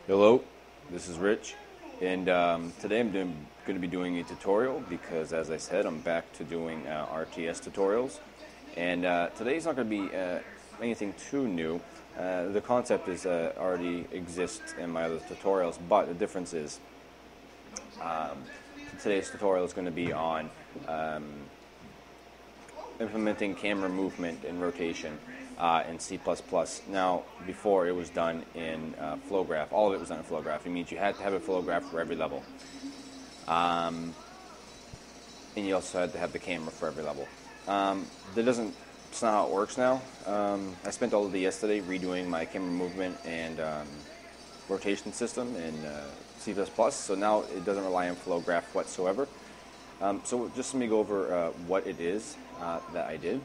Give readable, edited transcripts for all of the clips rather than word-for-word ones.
Hello, this is Rich, and today I'm going to be doing a tutorial because, as I said, I'm back to doing RTS tutorials, and today's not going to be anything too new. The concept is already exists in my other tutorials, but the difference is today's tutorial is going to be on implementing camera movement and rotation in C++. Now, before it was done in flowgraph. All of it was done in flowgraph. It means you had to have a flowgraph for every level. And you also had to have the camera for every level. It's not how it works now. I spent all of the yesterday redoing my camera movement and rotation system in C++, so now it doesn't rely on flowgraph whatsoever. So just let me go over what it is that I did.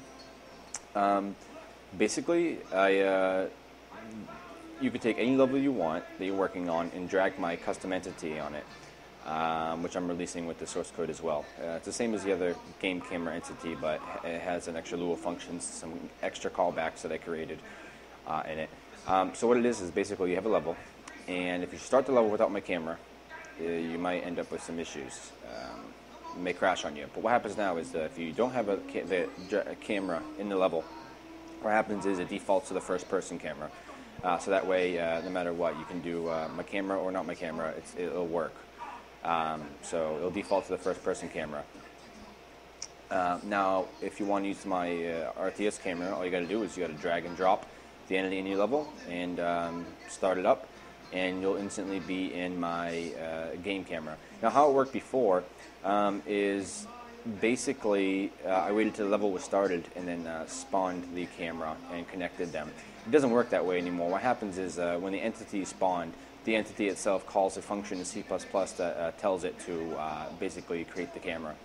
Basically, you could take any level you want that you're working on and drag my custom entity on it, which I'm releasing with the source code as well. It's the same as the other game camera entity, but it has an extra Lua functions, some extra callbacks that I created in it. So what it is basically you have a level, and if you start the level without my camera, you might end up with some issues. It may crash on you. But what happens now is that if you don't have the camera in the level, what happens is it defaults to the first-person camera. So that way, no matter what, you can do my camera or not my camera, it'll work. So it'll default to the first-person camera. Now, if you want to use my RTS camera, all you got to do is you got to drag and drop the entity in your level and start it up, and you'll instantly be in my game camera. Now, how it worked before is basically I waited till the level was started and then spawned the camera and connected them. It doesn't work that way anymore. What happens is when the entity is spawned, the entity itself calls a function in C++ that tells it to basically create the camera.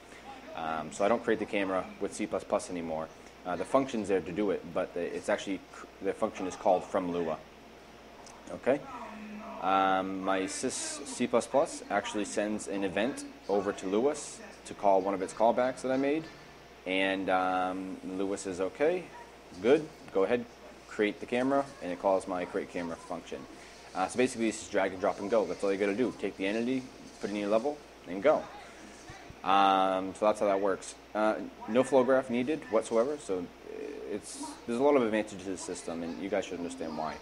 So I don't create the camera with C++ anymore. The function's there to do it, but it's actually the function is called from Lua. Okay. My sys C++ actually sends an event over to Lewis to call one of its callbacks that I made, and Lewis says, okay, good, go ahead, create the camera, and it calls my create camera function. So basically it's just drag and drop and go. That's all you got to do. Take the entity, put it in your level, and go. So that's how that works. No flow graph needed whatsoever, so there's a lot of advantages to the system, and you guys should understand why.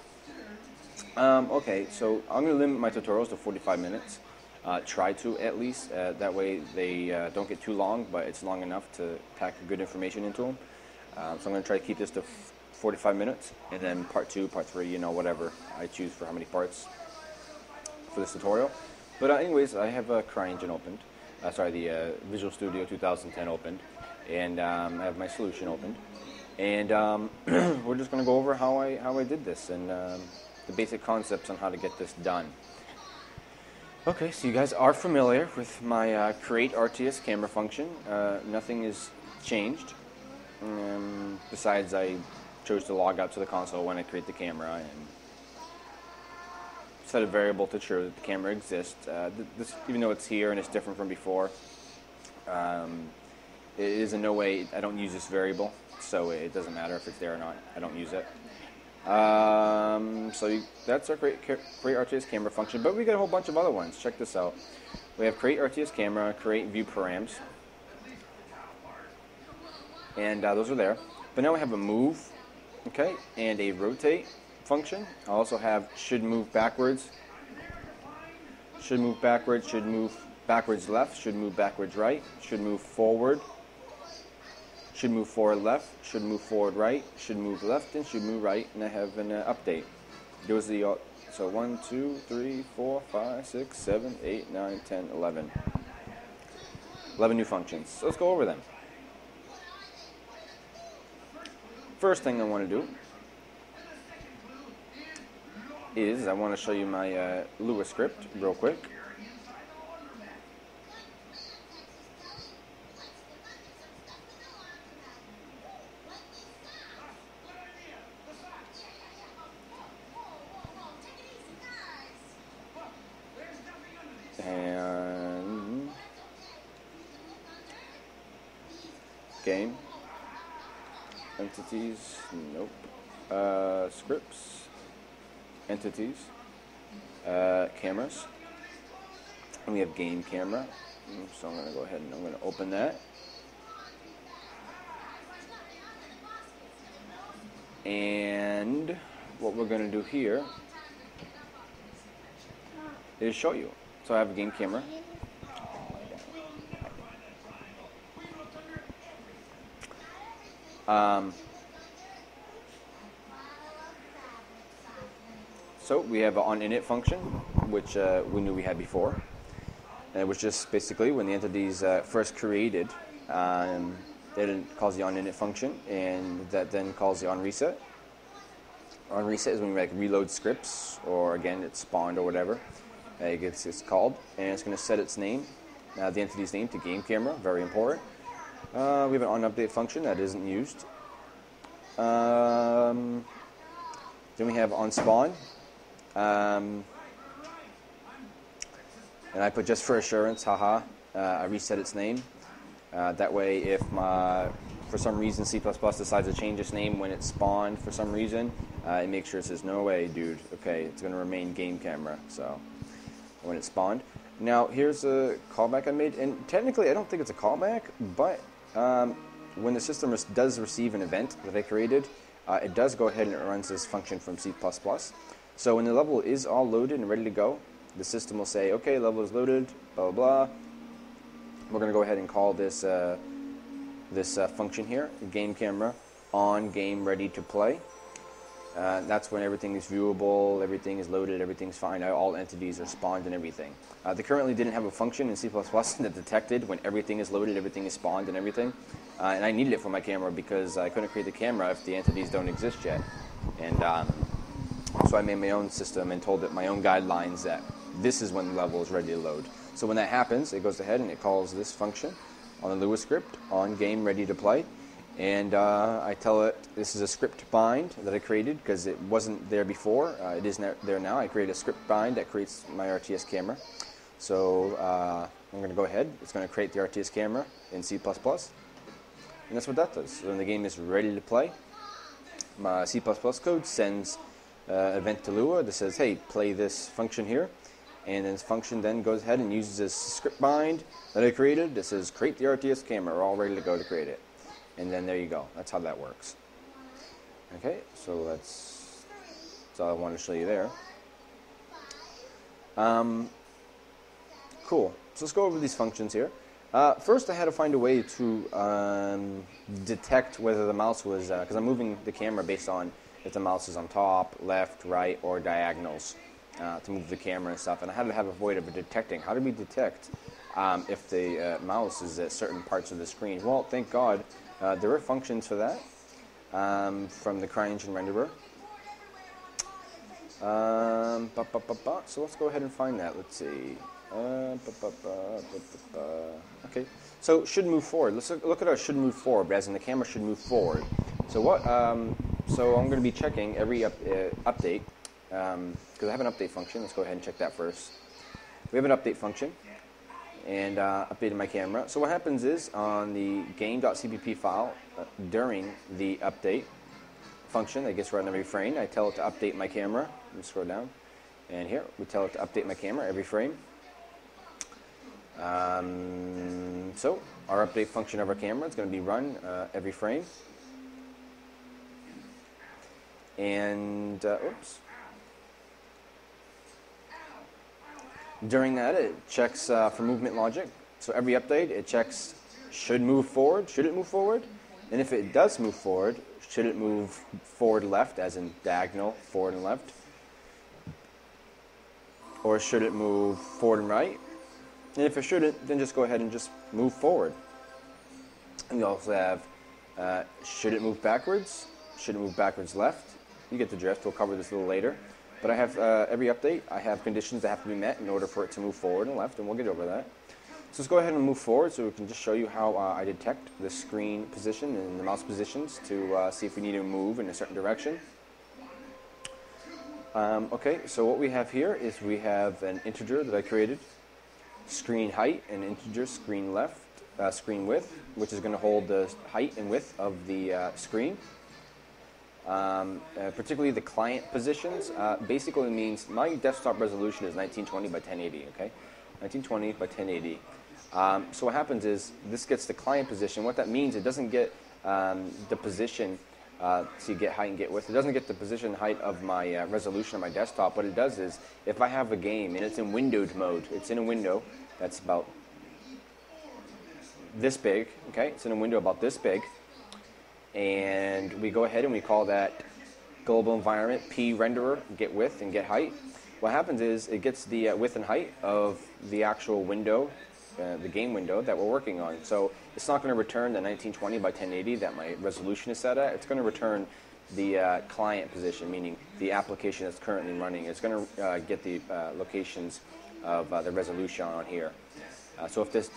Okay, so I'm going to limit my tutorials to 45 minutes. Try to, at least. That way they don't get too long, but it's long enough to pack good information into them. So I'm going to try to keep this to 45 minutes, and then part 2, part 3, whatever I choose for how many parts for this tutorial. But anyways, I have Cryengine opened. The Visual Studio 2010 opened, and I have my solution opened. And we're just going to go over how I did this, and the basic concepts on how to get this done. Okay, so you guys are familiar with my create RTS camera function. Nothing is changed. Besides, I chose to log out to the console when I create the camera and set a variable to show that the camera exists. This, even though it's here and it's different from before, it is in no way, I don't use this variable, so it doesn't matter if it's there or not. I don't use it. That's our create RTS camera function, but we got a whole bunch of other ones. Check this out. We have create RTS camera, create view params, and those are there. But now we have a move, okay, and a rotate function. I also have should move backwards, should move backwards, should move backwards left, should move backwards right, should move forward, should move forward left, should move forward right, should move left, and should move right, and I have an update. Those are the, so 1, 2, 3, 4, 5, 6, 7, 8, 9, 10, 11. 11 new functions. So let's go over them. First thing I want to do is I want to show you my Lua script real quick. And game entities, nope. Scripts, entities, cameras. And we have game camera. So I'm going to go ahead and I'm going to open that. And what we're going to do here is show you. So I have a game camera. So we have an onInit function, which we knew we had before. And it was just basically when the entities first created, it calls the onInit function, and that then calls the onReset. OnReset is when we reload scripts, or again it's spawned or whatever. It's called, and it's going to set its name, the entity's name, to game camera. Very important. We have an onUpdate function that isn't used. Then we have onSpawn. And I put just for assurance, haha, I reset its name. That way, if for some reason C++ decides to change its name when it's spawned for some reason, it makes sure it says, no way, dude. Okay, it's going to remain game camera. So when it's spawned. Now, here's a callback I made. And technically, I don't think it's a callback, but when the system does receive an event that I created, it does go ahead and it runs this function from C++. So when the level is all loaded and ready to go, the system will say, okay, level is loaded, blah, blah, blah. We're going to go ahead and call this function here, game camera, on game ready to play. That's when everything is viewable, everything is loaded, everything's fine, all entities are spawned and everything. They currently didn't have a function in C++ that detected when everything is loaded, everything is spawned and everything. And I needed it for my camera because I couldn't create the camera if the entities don't exist yet. And so I made my own system and told it my own guidelines that this is when the level is ready to load. So when that happens, it goes ahead and it calls this function on the Lua script, on game ready to play. And I tell it this is a script bind that I created because it wasn't there before. It is there now. I created a script bind that creates my RTS camera. So I'm going to go ahead. It's going to create the RTS camera in C++. And that's what that does. So when the game is ready to play, my C++ code sends an event to Lua that says, hey, play this function here. And then this function then goes ahead and uses this script bind that I created that says, create the RTS camera. We're all ready to go to create it. And then there you go. That's how that works. Okay, so that's all I wanted to show you there. Cool. So let's go over these functions here. First, I had to find a way to detect whether the mouse was, because I'm moving the camera based on if the mouse is on top, left, right, or diagonals to move the camera and stuff. And I had to have a way of detecting. How do we detect if the mouse is at certain parts of the screen? Well, thank God. There are functions for that from the Cryengine renderer. So let's go ahead and find that. Let's see. Okay, so should move forward. Let's look at our should move forward, as in the camera should move forward. So what? So I'm going to be checking every update because I have an update function. Let's go ahead and check that first. We have an update function. And updated my camera. So what happens is on the game.cpp file during the update function that gets run every frame, I tell it to update my camera. Let me scroll down. And here, we tell it to update my camera every frame. So our update function of our camera is going to be run every frame. And, oops. During that, it checks for movement logic. So every update, it checks should move forward, should it move forward? And if it does move forward, should it move forward left, as in diagonal, forward and left? Or should it move forward and right? And if it shouldn't, then just go ahead and just move forward. And you also have, should it move backwards? Should it move backwards left? You get the drift. We'll cover this a little later. But I have every update, I have conditions that have to be met in order for it to move forward and left, and we'll get over that. So let's go ahead and move forward so we can just show you how I detect the screen position and the mouse positions to see if we need to move in a certain direction. Okay, so what we have here is we have an integer that I created, screen height, and integer screen left, screen width, which is going to hold the height and width of the screen. particularly the client positions, basically means my desktop resolution is 1920 by 1080, okay? 1920 by 1080. So what happens is this gets the client position. What that means, it doesn't get the position to get height and get width. It doesn't get the position height of my resolution on my desktop. What it does is, if I have a game and it's in windowed mode, it's in a window that's about this big, okay? It's in a window about this big, and we go ahead and we call that global environment P renderer, get width and get height. What happens is it gets the width and height of the actual window, the game window that we're working on. So it's not going to return the 1920 by 1080 that my resolution is set at. It's going to return the client position, meaning the application that's currently running. It's going to get the locations of the resolution on here. So if this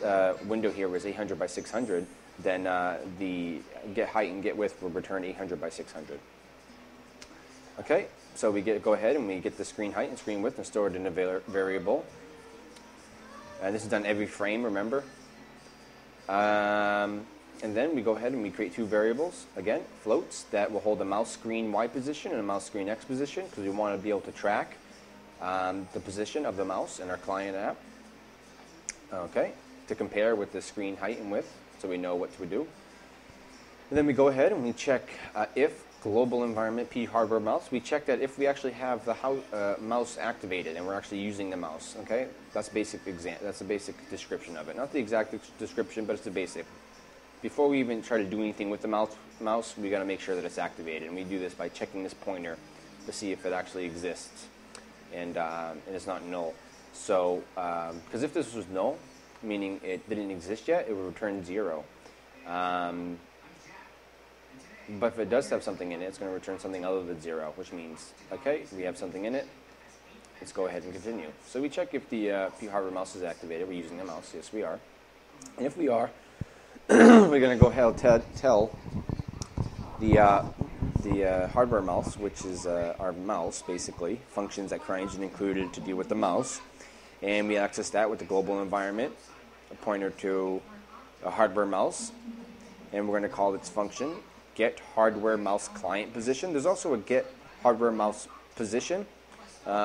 window here was 800 by 600, then the get height and get width will return 800 by 600. Okay, so we go ahead and we get the screen height and screen width and store it in a variable. And this is done every frame, remember. And then we go ahead and we create two variables, again, floats, that will hold a mouse screen Y position and a mouse screen X position, because we want to be able to track the position of the mouse in our client app. Okay, to compare with the screen height and width, so we know what to do. And then we go ahead and we check if global environment P hardware mouse. We check that if we actually have the mouse activated and we're actually using the mouse. Okay, that's basic that's a basic description of it. Not the exact description, but it's the basic. Before we even try to do anything with the mouse, we got to make sure that it's activated, and we do this by checking this pointer to see if it actually exists, and it's not null. So, because if this was null, meaning it didn't exist yet, it would return 0. But if it does have something in it, it's going to return something other than 0, which means, okay, we have something in it, let's go ahead and continue. So we check if the P hardware mouse is activated. We're using the mouse. Yes, we are. And if we are, we're going to go ahead and tell the hardware mouse, which is our mouse, basically, functions that Cryengine included to deal with the mouse. And we access that with the global environment, a pointer to a hardware mouse. And we're going to call its function get hardware mouse client position. There's also a get hardware mouse position,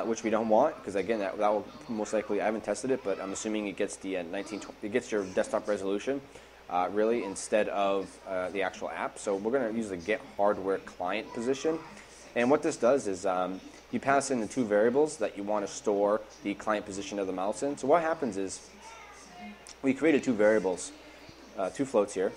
which we don't want, because again, that will most likely, I haven't tested it, but I'm assuming it gets the it gets your desktop resolution, really, instead of the actual app. So we're going to use the get hardware client position. And what this does is you pass in the two variables that you want to store the client position of the mouse in. So what happens is we created two variables, two floats here,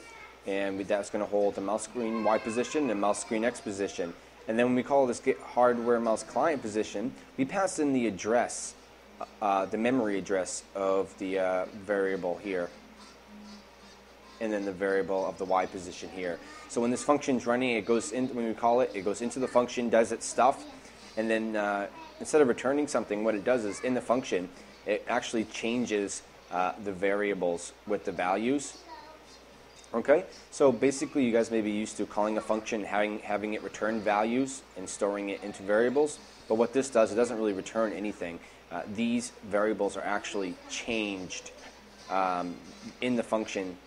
and that's going to hold the mouse screen Y position and mouse screen X position. And then when we call this get hardware mouse client position, we pass in the address, the memory address of the variable here, and then the variable of the Y position here. So when this function's running, it goes in, when we call it, it goes into the function, does its stuff, and then instead of returning something, what it does is in the function, it actually changes the variables with the values. Okay, so basically you guys may be used to calling a function, having it return values and storing it into variables, but what this does, it doesn't really return anything. These variables are actually changed in the function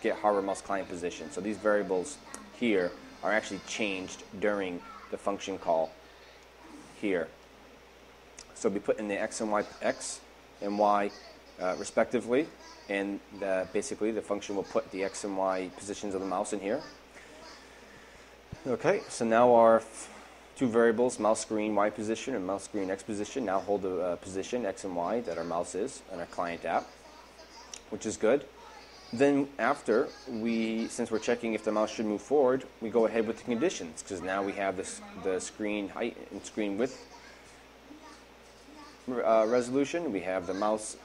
get hardware mouse client position. So these variables here are actually changed during the function call here. So we put in the X and Y respectively, and basically the function will put the X and Y positions of the mouse in here. Okay, so now our two variables, mouse screen Y position and mouse screen X position, now hold the position X and Y that our mouse is on our client app, which is good. Then after, since we're checking if the mouse should move forward, we go ahead with the conditions, because now we have the screen height and screen width resolution. We have the mouse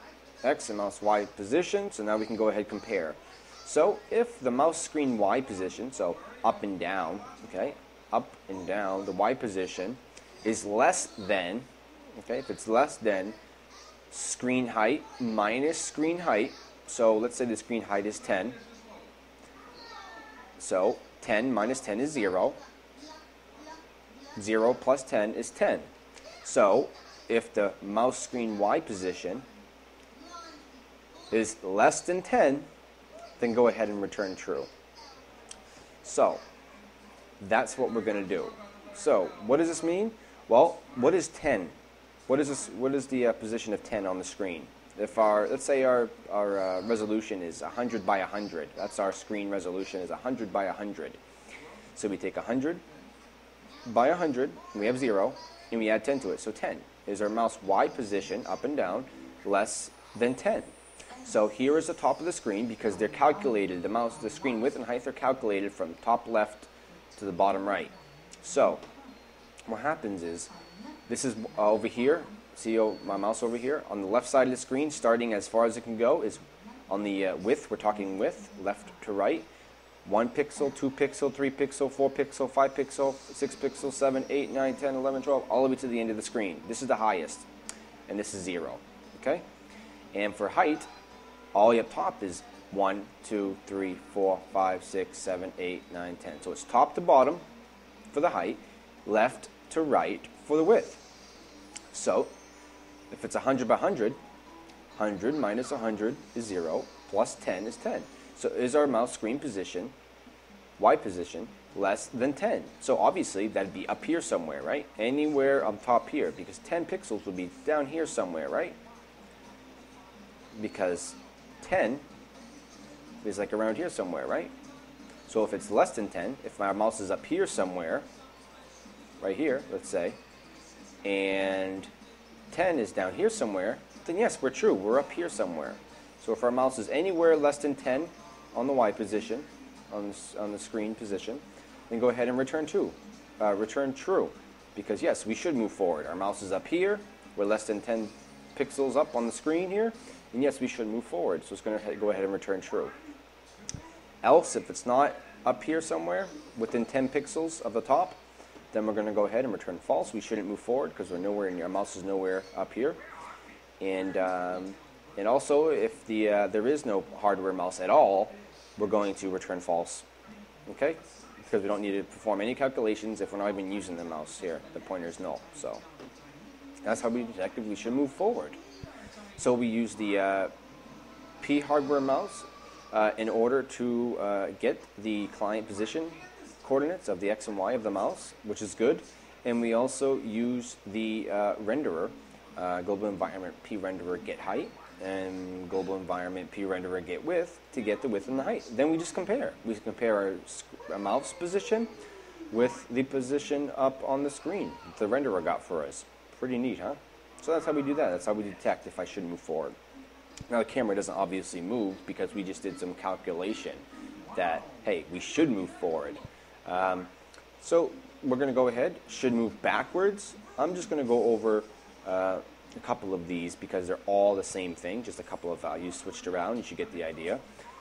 X and mouse Y position, so now we can go ahead and compare. So if the mouse screen Y position, so up and down, okay, up and down, the Y position is less than, okay, if it's less than screen height minus screen height, so let's say the screen height is 10, so 10 minus 10 is 0, 0 plus 10 is 10. So if the mouse screen Y position is less than 10, then go ahead and return true. So That's what we're going to do. So what does this mean? Well, what is 10? What is the position of 10 on the screen? If let's say our resolution is 100 by 100. That's our screen resolution, is 100 by 100. So we take 100 by 100, and we have 0, and we add 10 to it. So 10 is our mouse Y position, up and down, less than 10. So here is the top of the screen, because they're calculated, the screen width and height are calculated from top left to the bottom right. So what happens is, this is over here, see my mouse over here, on the left side of the screen, starting as far as it can go, is on the width, we're talking width, left to right, 1 pixel, 2 pixel, 3 pixel, 4 pixel, 5 pixel, 6 pixel, 7, 8, 9, 10, 11, 12, all the way to the end of the screen. This is the highest, and this is 0, okay? And for height, all the way up top is 1, 2, 3, 4, 5, 6, 7, 8, 9, 10. So it's top to bottom for the height, left to right for the width. So if it's 100 by 100, 100 minus 100 is 0, plus 10 is 10. So is our mouse screen position, Y position, less than 10? So obviously that'd be up here somewhere, right? Anywhere up top here, because 10 pixels would be down here somewhere, right? Because 10 is like around here somewhere, right? So if it's less than 10, if my mouse is up here somewhere, right here, let's say, and 10 is down here somewhere, then yes, we're true, we're up here somewhere. So if our mouse is anywhere less than 10 on the Y position, on the screen position, then go ahead and return true, because yes, we should move forward. Our mouse is up here, we're less than 10 pixels up on the screen here, and yes, we should move forward, so it's going to go ahead and return true. Else, if it's not up here somewhere, within 10 pixels of the top, then we're going to go ahead and return false. We shouldn't move forward because we're nowhere near, our mouse is nowhere up here. And also, if there is no hardware mouse at all, we're going to return false, okay? Because we don't need to perform any calculations if we're not even using the mouse here. The pointer is null. So that's how we detect if we should move forward. So we use the P hardware mouse in order to get the client position coordinates of the X and Y of the mouse, which is good. And we also use the renderer, global environment P renderer get height, and global environment P renderer get width to get the width and the height. Then we just compare. We compare our mouse position with the position up on the screen that the renderer got for us. Pretty neat, huh? So that's how we do that. That's how we detect if I should move forward. Now the camera doesn't obviously move because we just did some calculation that, hey, we should move forward. So we're going to go ahead, should move backwards. I'm just going to go over a couple of these because they're all the same thing, just a couple of values switched around. You should get the idea.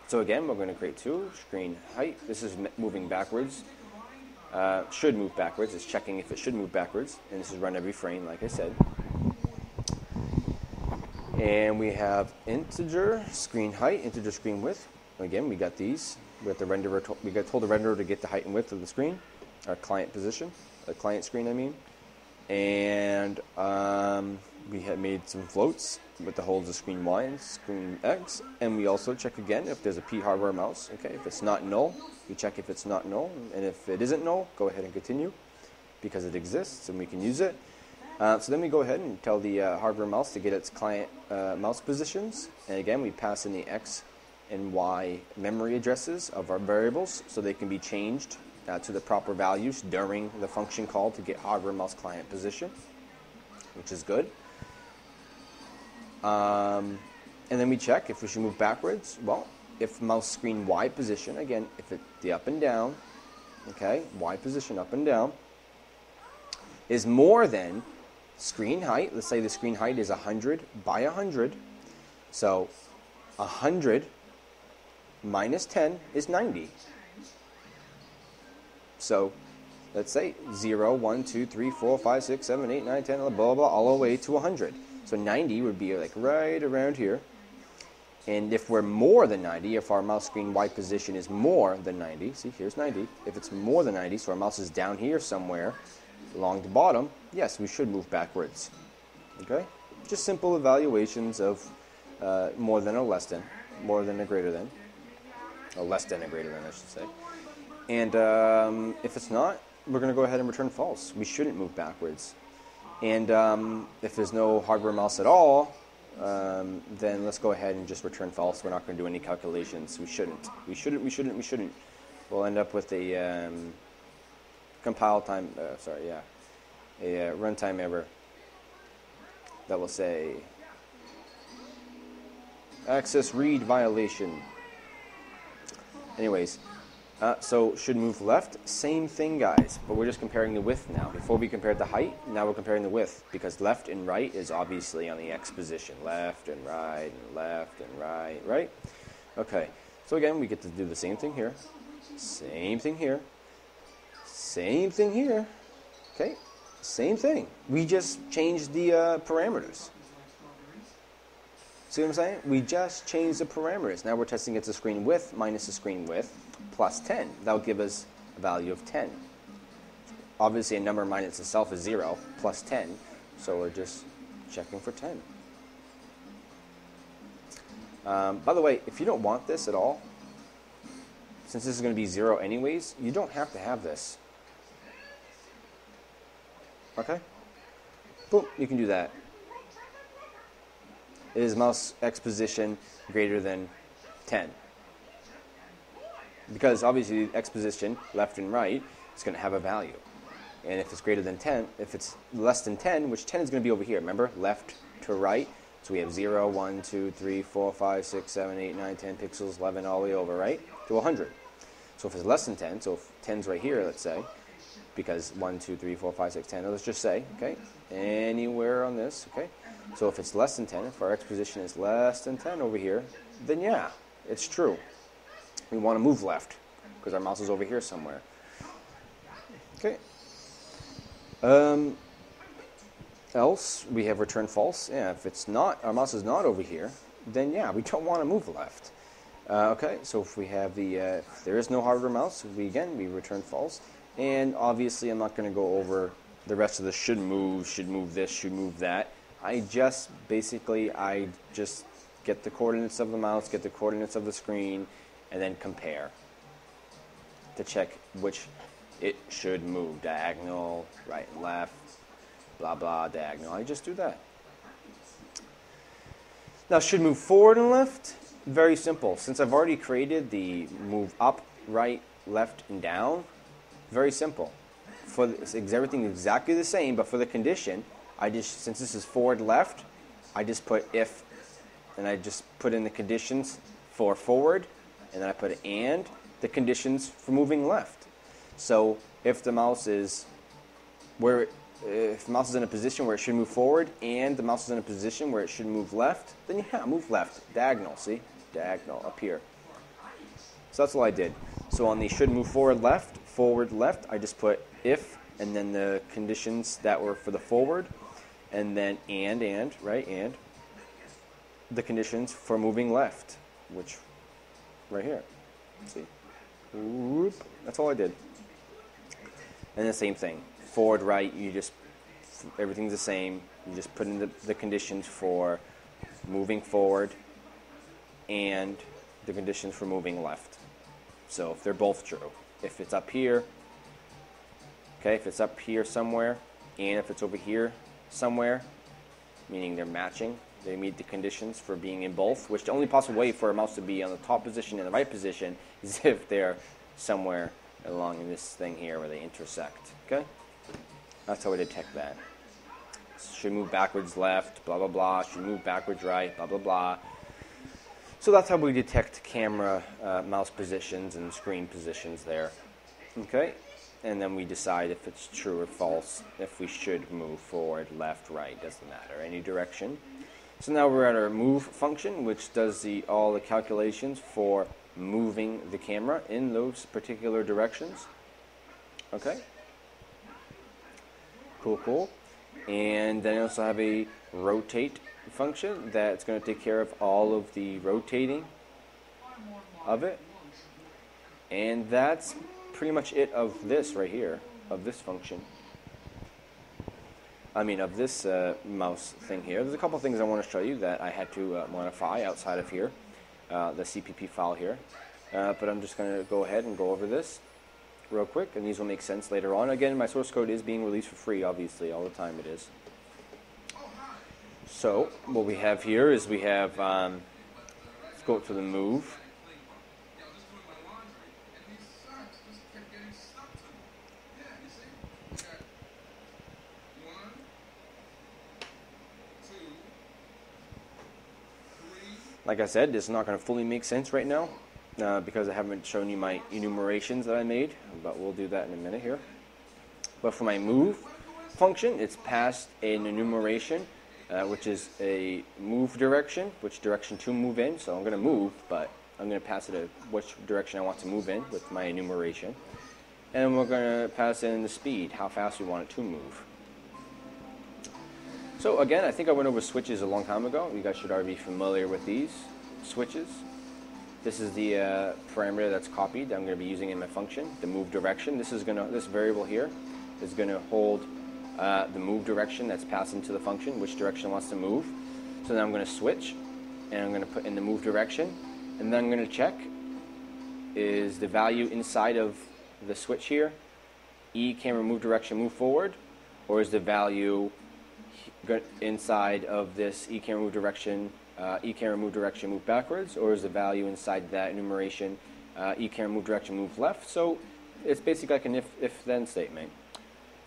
So again, we're going to create two, screen height. This is moving backwards. Should move backwards. It's checking if it should move backwards. And this is run every frame, like I said. And we have integer screen height, integer screen width. Again, we got these. We got the renderer. We got told the renderer to get the height and width of the screen, our client position, the client screen, I mean. And we had made some floats with the holds of screen Y and screen X. And we also check again if there's a P hardware mouse. Okay, if it's not null, we check if it's not null. And if it isn't null, go ahead and continue because it exists and we can use it. So then we go ahead and tell the hardware mouse to get its client mouse positions. And again, we pass in the X and Y memory addresses of our variables so they can be changed to the proper values during the function call to get hardware mouse client position, which is good. And then we check if we should move backwards. Well, if mouse screen Y position, again, if the up and down, okay, Y position up and down, is more than screen height. Let's say the screen height is 100 by 100. So 100 minus 10 is 90. So let's say 0, 1, 2, 3, 4, 5, 6, 7, 8, 9, 10, blah, blah, blah, all the way to 100. So 90 would be like right around here. And if we're more than 90, if our mouse screen Y position is more than 90, see, here's 90. If it's more than 90, so our mouse is down here somewhere along the bottom, yes, we should move backwards. Okay? Just simple evaluations of more than or less than, more than or greater than, or less than or greater than, I should say. And if it's not, we're going to go ahead and return false. We shouldn't move backwards. And if there's no hardware mouse at all, then let's go ahead and just return false. We're not going to do any calculations. We shouldn't. We'll end up with a compile time, a runtime error that will say access read violation. Anyways, so should move left, same thing guys, but we're just comparing the width now. Before we compared the height, now we're comparing the width, because left and right is obviously on the X position. Left and right, and left and right, right? Okay, so again, we get to do the same thing here, same thing here, same thing here, okay? Same thing. We just changed the parameters. See what I'm saying? We just changed the parameters. Now we're testing it to screen width minus the screen width plus 10. That will give us a value of 10. Obviously, a number minus itself is 0 plus 10. So we're just checking for 10. By the way, if you don't want this at all, since this is going to be 0 anyways, you don't have to have this. Okay? Boom, you can do that. Is mouse X position greater than 10? Because obviously X position, left and right, is going to have a value. And if it's greater than 10, if it's less than 10, which 10 is going to be over here, remember? Left to right. So we have 0, 1, 2, 3, 4, 5, 6, 7, 8, 9, 10 pixels, 11 all the way over, right? To 100. So if it's less than 10, so if 10's right here, let's say, because 1, 2, 3, 4, 5, 6, 10, let's just say, okay, anywhere on this, okay? So if it's less than 10, if our X position is less than 10 over here, then yeah, it's true. We want to move left, because our mouse is over here somewhere. Okay. Else, we have return false. Yeah, if it's not, our mouse is not over here, then yeah, we don't want to move left. Okay, so if we have the, if there is no hardware mouse, we return false. And obviously, I'm not going to go over the rest of the should move this, should move that. I just get the coordinates of the mouse, get the coordinates of the screen, and then compare to check which it should move. Diagonal, right and left, blah, blah, diagonal. I just do that. Now, should move forward and left? Very simple. Since I've already created the move up, right, left, and down, very simple. For everything exactly the same, but for the condition, since this is forward left, I just put if, and I just put in the conditions for forward, and then I put and the conditions for moving left. So if the mouse is if the mouse is in a position where it should move forward, and the mouse is in a position where it should move left, then yeah, move left, diagonal. See, diagonal up here. So that's all I did. So on the should move forward left, I just put if, and then the conditions that were for the forward, and then and the conditions for moving left, which right here. See, whoop, that's all I did. And the same thing, forward, right. Everything's the same. You just put in the conditions for moving forward, and the conditions for moving left. So if they're both true, if it's up here, okay, if it's up here somewhere, and if it's over here somewhere, meaning they're matching, they meet the conditions for being in both, which the only possible way for a mouse to be on the top position and the right position is if they're somewhere along in this thing here where they intersect, okay? That's how we detect that. Should move backwards left, blah, blah, blah. Should move backwards right, blah, blah, blah. So that's how we detect camera, mouse positions, and screen positions there. Okay? And then we decide if it's true or false, if we should move forward, left, right, doesn't matter, any direction. So now we're at our move function, which does all the calculations for moving the camera in those particular directions. Okay? Cool, cool. And then I also have a rotate function that's going to take care of all of the rotating of it. And that's pretty much it of this right here, of this function. I mean, of this mouse thing here. There's a couple things I want to show you that I had to modify outside of here, the CPP file here. But I'm just going to go ahead and go over this. real quick, and these will make sense later on. Again, my source code is being released for free, obviously, all the time it is. So what we have here is we have, let's go to the move. Like I said, this is not going to fully make sense right now because I haven't shown you my enumerations that I made, but we'll do that in a minute here. But for my move function, it's passed an enumeration, which is a move direction, which direction to move in. So I'm going to move, but I'm going to pass it which direction I want to move in with my enumeration. And we're going to pass in the speed, how fast we want it to move. So again, I think I went over switches a long time ago. You guys should already be familiar with these switches. This is the parameter that's copied that I'm going to be using in my function, the move direction. This variable here is going to hold the move direction that's passed into the function, which direction it wants to move. So then I'm going to switch, and I'm going to put in the move direction, and then I'm going to check, is the value inside of the switch here, E camera move direction move forward, or is the value inside of this E camera move direction move backwards, or is the value inside that enumeration E camera move direction move left? So it's basically like an if-then statement,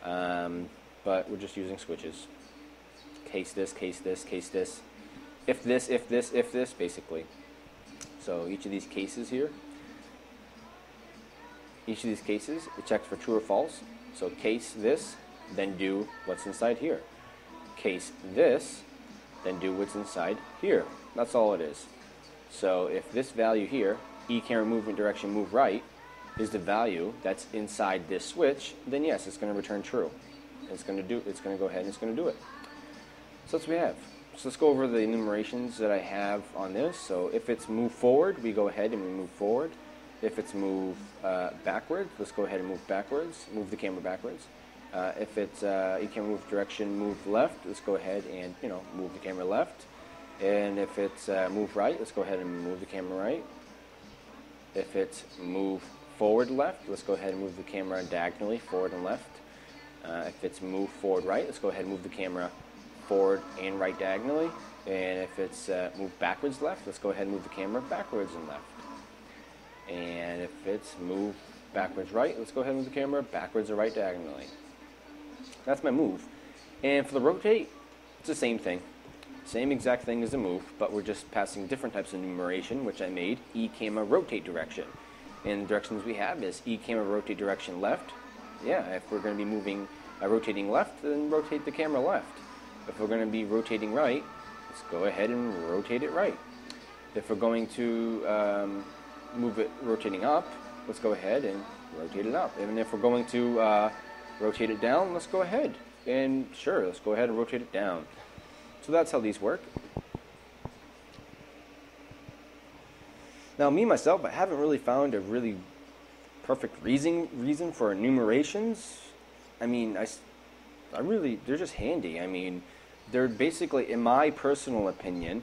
but we're just using switches. Case this, case this, case this, if this, if this, if this, basically. So each of these cases here, it checks for true or false. So case this, then do what's inside here. Case this, then do what's inside here. That's all it is. So if this value here, E camera movement direction move right, is the value that's inside this switch, then yes, it's going to return true. It's going to go ahead and it's going to do it. So that's what we have. So let's go over the enumerations that I have on this. So if it's move forward, we go ahead and we move forward. If it's move backwards, let's go ahead and move backwards, move the camera backwards. If it's E camera move direction move left, let's go ahead and move the camera left. And if it's move right, let's go ahead and move the camera right. If it's move forward left, let's go ahead and move the camera diagonally forward and left. If it's move forward right, let's go ahead and move the camera forward and right diagonally. And if it's move backwards left, let's go ahead and move the camera backwards and left. And if it's move backwards right, let's go ahead and move the camera backwards or right diagonally. That's my move. And for the rotate, it's the same thing. Same exact thing as the move, but we're just passing different types of enumeration, which I made E camera rotate direction. And the directions we have is E camera rotate direction left. Yeah, if we're going to be moving, rotating left, then rotate the camera left. If we're going to be rotating right, let's go ahead and rotate it right. If we're going to move it rotating up, let's go ahead and rotate it up. And if we're going to rotate it down, let's go ahead and let's go ahead and rotate it down. So that's how these work. Now me myself, I haven't really found a really perfect reason for enumerations. I mean, they're just handy. I mean, they're basically, in my personal opinion,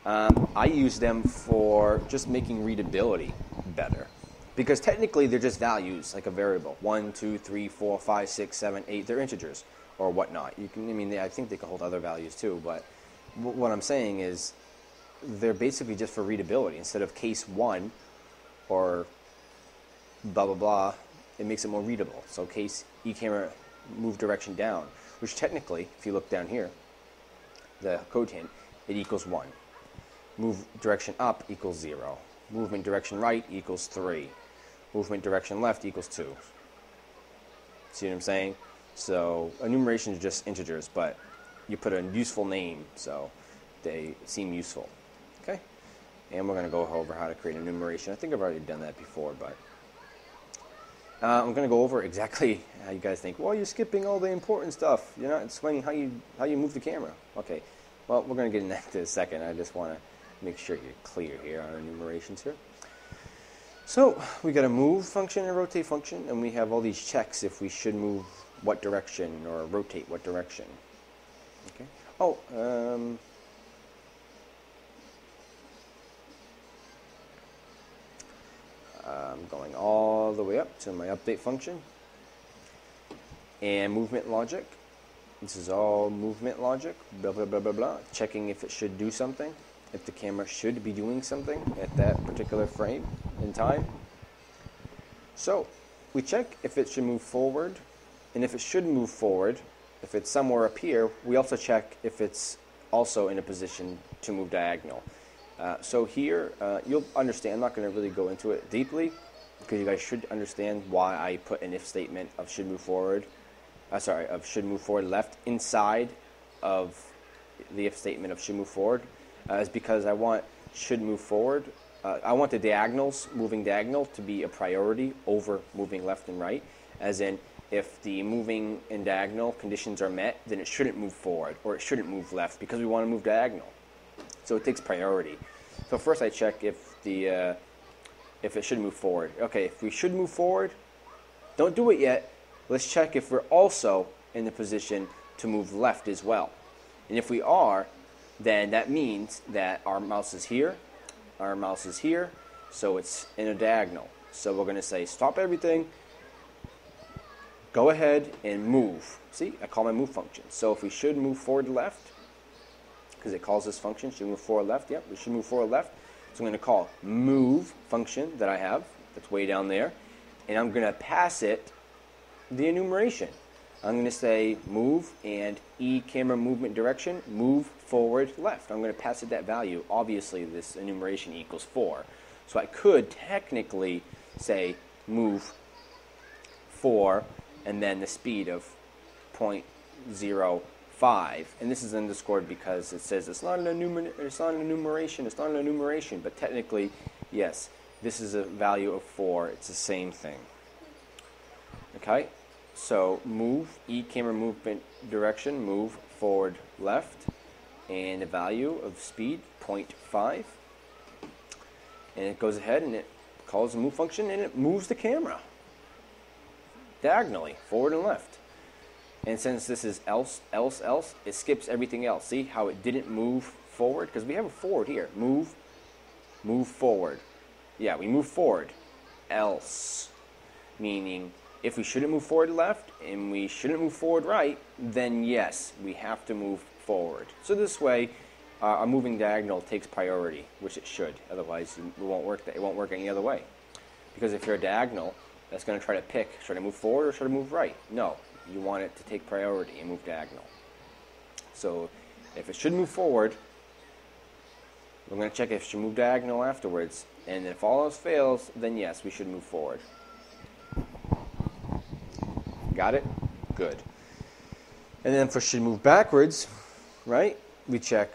I use them for just making readability better. Because technically they're just values, like a variable. 1, 2, 3, 4, 5, 6, 7, 8. They're integers or whatnot. I think they can hold other values too, but what I'm saying is they're basically just for readability. Instead of case 1 or blah, blah, blah, it makes it more readable. So case E camera move direction down, which technically, if you look down here, the code hint, it equals 1. Move direction up equals 0. Movement direction right equals 3. Movement direction left equals 2. See what I'm saying? So enumerations are just integers, but you put a useful name, so they seem useful. Okay? And we're going to go over how to create an enumeration. I think I've already done that before, but I'm going to go over exactly how you guys think. Well, you're skipping all the important stuff. You're not explaining how you move the camera. Okay. Well, we're going to get into that in a second. I just want to make sure you're clear here on our enumerations here. So we got a move function and a rotate function, and we have all these checks if we should move what direction or rotate what direction. Okay. Oh, I'm going all all the way up to my update function. And movement logic. This is all movement logic, blah, blah, blah, blah, blah. Checking if it should do something, if the camera should be doing something at that particular frame in time. So we check if it should move forward, and if it should move forward, if it's somewhere up here, we also check if it's also in a position to move diagonal. So here, you'll understand, I'm not going to really go into it deeply, because you guys should understand why I put an if statement of should move forward, of should move forward left inside of the if statement of should move forward, is because I want should move forward. I want the diagonals, moving diagonal, to be a priority over moving left and right, as in if the moving and diagonal conditions are met, then it shouldn't move forward or it shouldn't move left because we want to move diagonal. So it takes priority. So first I check if it should move forward. Okay, if we should move forward, don't do it yet. Let's check if we're also in the position to move left as well. And if we are, then that means that our mouse is here, our mouse is here, so it's in a diagonal. So we're going to say stop everything, go ahead and move. See, I call my move function. So if we should move forward left, because it calls this function, should move forward left, yep, we should move forward left. So I'm going to call move function that I have, that's way down there, and I'm going to pass it the enumeration. I'm going to say move and E camera movement direction, move forward left. I'm going to pass it that value. Obviously this enumeration equals 4. So I could technically say move 4 and then the speed of 0.05. And this is underscored because it says it's not an enumeration, but technically, yes, this is a value of 4. It's the same thing. Okay, so move, E camera movement direction, move forward left, and a value of speed, 0.5. And it goes ahead and it calls the move function and it moves the camera diagonally, forward and left. And since this is else, it skips everything else. See how it didn't move forward? Because we have a forward here. Move forward. Yeah, we move forward. Else. Meaning, if we shouldn't move forward left and we shouldn't move forward right, then yes, we have to move forward. So this way, our moving diagonal takes priority, which it should. Otherwise, it won't work any other way. Because if you're a diagonal, that's going to try to pick, should I move forward or should I move right? No, you want it to take priority and move diagonal. So if it should move forward, we're going to check if it should move diagonal afterwards. And if all else fails, then yes, we should move forward. Got it? Good. And then for should move backwards, right? We check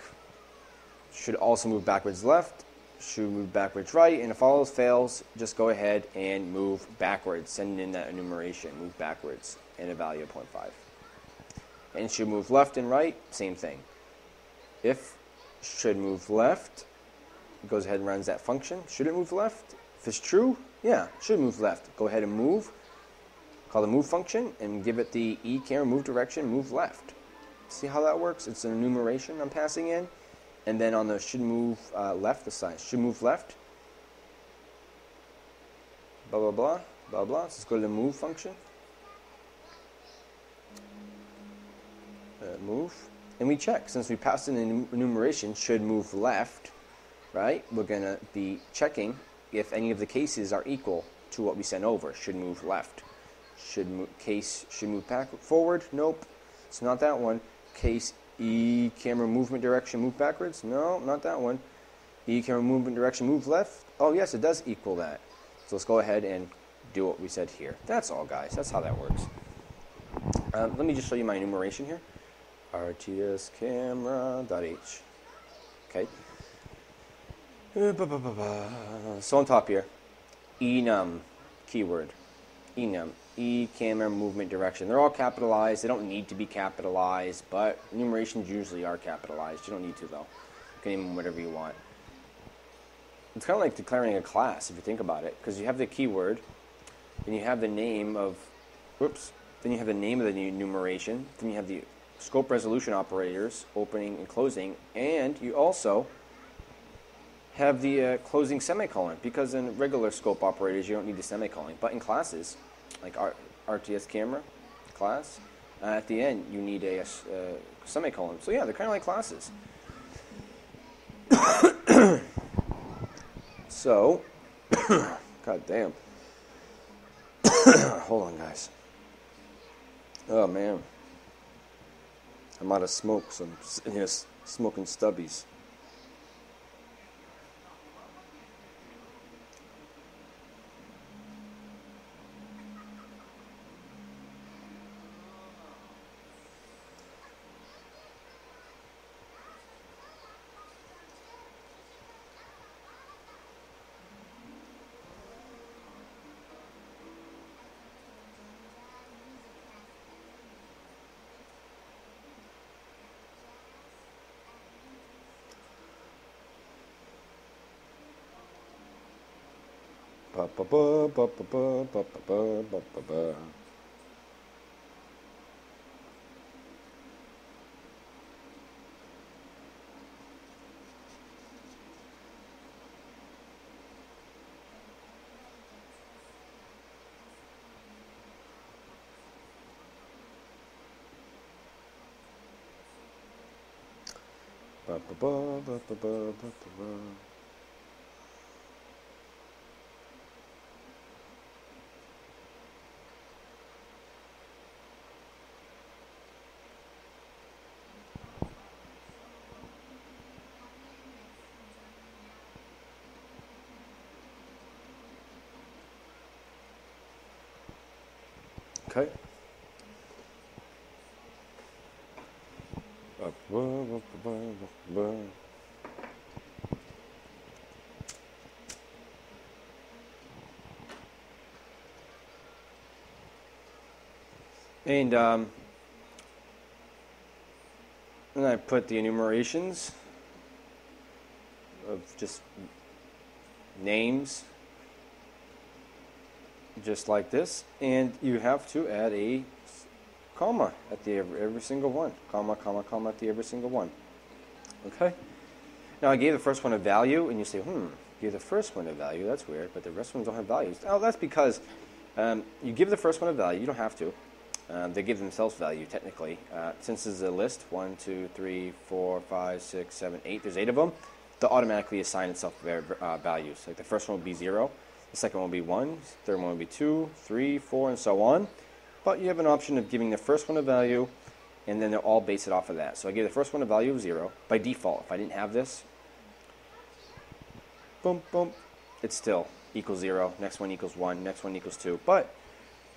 should also move backwards left, should move backwards right, and if all else fails, just go ahead and move backwards. Send in that enumeration, move backwards, and a value of 0.5. And should move left and right, same thing. If should move left, it goes ahead and runs that function. Should it move left? If it's true, yeah, should move left. Go ahead and move. Call the move function and give it the E camera move direction, move left. See how that works? It's an enumeration I'm passing in. And then on the should move left, the sign should move left. Blah, blah, blah, blah, blah. So let's go to the move function. Move. And we check. Since we passed in an enumeration, should move left, right? We're going to be checking if any of the cases are equal to what we sent over. Should move left. Should move back forward? Nope. It's not that one. Case E camera movement direction move backwards? No, not that one. E camera movement direction move left? Oh yes, it does equal that. So let's go ahead and do what we said here. That's all, guys. That's how that works. Let me just show you my enumeration here. RTS camera.h. Okay. So on top here, enum keyword. Enum. E camera movement direction. They're all capitalized. They don't need to be capitalized, but enumerations usually are capitalized. You don't need to, though. You can name them whatever you want. It's kind of like declaring a class, if you think about it, because you have the keyword, then you have the name of, then you have the name of the enumeration, then you have the scope resolution operators, opening and closing, and you also have the closing semicolon, because in regular scope operators you don't need the semicolon, but in classes, like RTS camera class, at the end you need a semicolon. So yeah, they're kind of like classes. So, god damn. Hold on, guys. Oh man, I'm out of smoke, so I'm sitting here smoking stubbies. Ba ba ba ba ba ba ba ba ba ba ba. Ba ba ba ba ba ba ba ba. Okay. Ba ba ba ba ba ba. And I put the enumerations of just names, just like this, and you have to add a comma at the every single one, comma, comma, comma at the every single one. Okay. Now I gave the first one a value, and you say, gave the first one a value. That's weird, but the rest ones don't have values. Oh, that's because you give the first one a value. You don't have to. They give themselves value technically. Since this is a list, 1, 2, 3, 4, 5, 6, 7, 8. There's 8 of them. They'll automatically assign itself values. Like the first one will be 0. The second one will be 1, third one will be 2, 3, 4, and so on. But you have an option of giving the first one a value, and then they'll all base it off of that. So I gave the first one a value of 0. By default, if I didn't have this, boom, boom, it's still equals 0. Next one equals 1. Next one equals 2. But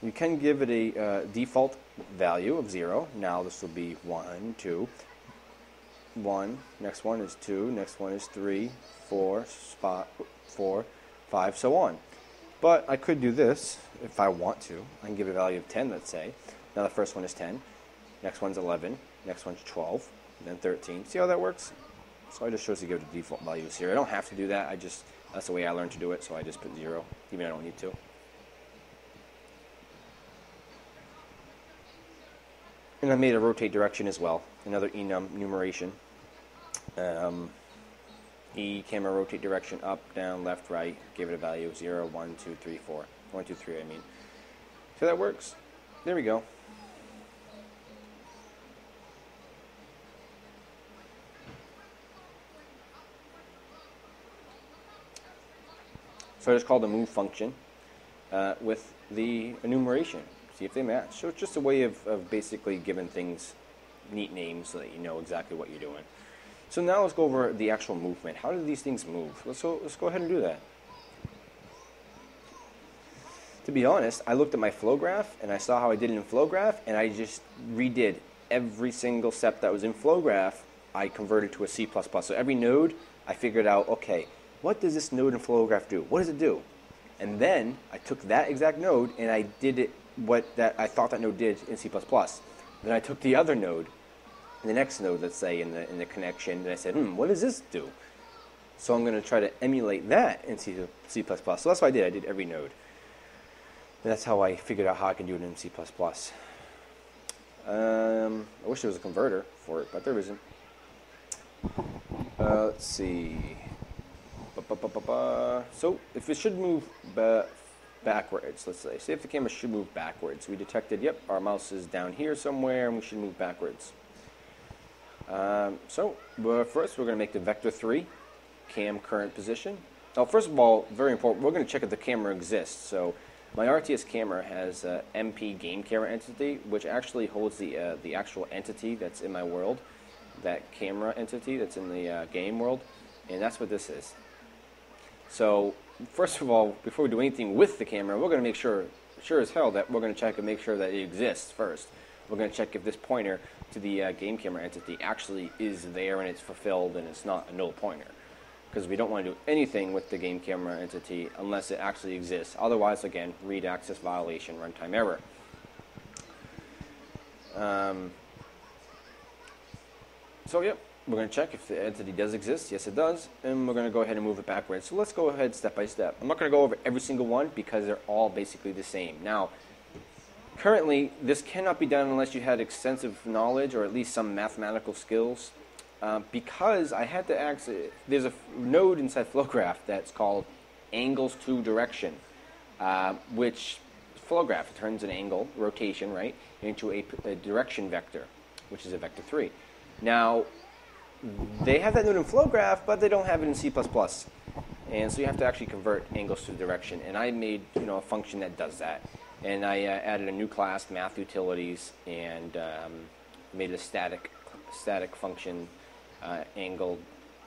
you can give it a default value of 0. Now this will be 1, 2, 1. Next one is 2. Next one is 3, 4, 5, so on. But I could do this if I want to. I can give a value of 10, let's say. Now the first one is 10. Next one's 11. Next one's 12. And then 13. See how that works? So I just chose to give the default values here. I don't have to do that. That's the way I learned to do it, so I just put 0, even though I don't need to. And I made a rotate direction as well. Another enumeration. E camera rotate direction up, down, left, right. Give it a value of 0, 1, 2, 3, 4. 1, 2, 3, I mean. So that works. There we go. So I just called the move function with the enumeration. See if they match. So it's just a way of basically giving things neat names so that you know exactly what you're doing. So now let's go over the actual movement. How do these things move? Let's go ahead and do that. To be honest, I looked at my flowgraph and I saw how I did it in flowgraph, and I just redid every single step that was in flowgraph. I converted to a C++. So every node, I figured out, okay, what does this node in flowgraph do? What does it do? And then I took that exact node and I did it what I thought that node did in C++. Then I took the other node, the next node, let's say, in the connection, and I said, what does this do? So I'm going to try to emulate that in C++. So that's what I did. I did every node. And that's how I figured out how I can do it in C++. I wish there was a converter for it, but there isn't. Let's see. So if it should move backwards, let's say if the camera should move backwards, we detected, yep, our mouse is down here somewhere and we should move backwards. So first we're going to make the vector 3 cam current position. Now first of all, very important, we're going to check if the camera exists. So my RTS camera has MP game camera entity, which actually holds the actual entity that's in my world, that camera entity that's in the game world, and that's what this is. So first of all, before we do anything with the camera, we're going to make sure as hell that we're going to check and make sure that it exists first. We're going to check if this pointer to the game camera entity actually is there and it's fulfilled and it's not a null pointer. Because we don't want to do anything with the game camera entity unless it actually exists. Otherwise, again, read access violation, runtime error. So, yep, we're going to check if the entity does exist. Yes, it does. And we're going to go ahead and move it backwards. So let's go ahead step by step. I'm not going to go over every single one because they're all basically the same. Now, currently, this cannot be done unless you had extensive knowledge or at least some mathematical skills. Because I had to actually, there's a node inside flowgraph that's called angles to direction, which flowgraph turns an angle, rotation, right, into a direction vector, which is a vector 3. Now, they have that node in flowgraph, but they don't have it in C++. And so you have to actually convert angles to direction. And I made a function that does that. And I added a new class, math utilities, and made a static function, angle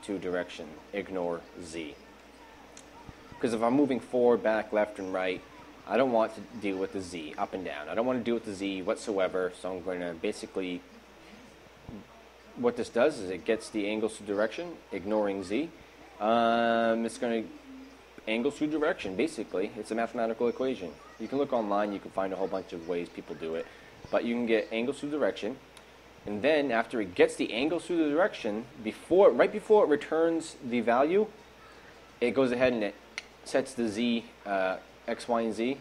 to direction, ignore z. Because if I'm moving forward, back, left, and right, I don't want to deal with the z, up and down. I don't want to deal with the z whatsoever, so I'm going to basically, what this does is it gets the angles to direction, ignoring z. It's going to angles to direction, basically. It's a mathematical equation. You can look online, you can find a whole bunch of ways people do it, but you can get angles to direction. And then after it gets the angles to the direction, right before it returns the value, it goes ahead and it sets the z, x, y, and z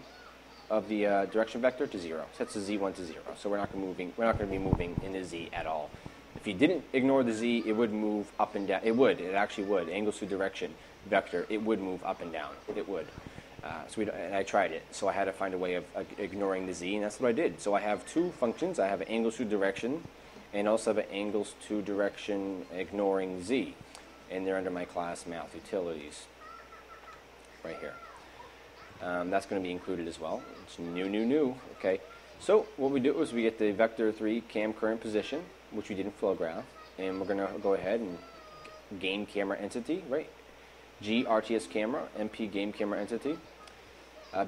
of the direction vector to 0. Sets the z1 to 0. So we're not going to be moving in the z at all. If you didn't ignore the z, it would move up and down. It would. It actually would. Angles to direction vector. It would move up and down. It would. And I tried it. So I had to find a way of ignoring the z, and that's what I did. So I have two functions. I have an angles to direction, and also have an angles to direction ignoring z, and they're under my class math utilities right here. That's going to be included as well. It's new. Okay. So what we do is we get the vector 3 cam current position, which we did in flowgraph, and we're going to go ahead and game camera entity, right? G RTS camera, MP game camera entity.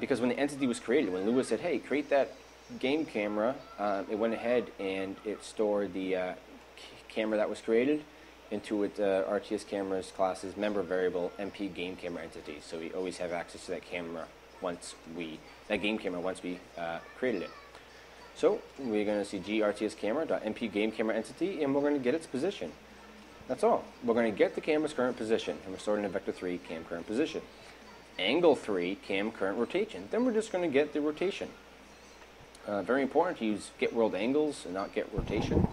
Because when the entity was created, when Lewis said, hey, create that game camera, it went ahead and it stored the camera that was created into its RTS camera's class's member variable MP game camera entity. So we always have access to that camera once we created it. So we're going to see grts camera.mp game camera entity, and we're going to get its position. That's all. We're going to get the camera's current position, and we're stored in a vector 3 cam current position. Angle 3 cam current rotation. Then we're just going to get the rotation. Very important to use get world angles and not get rotation.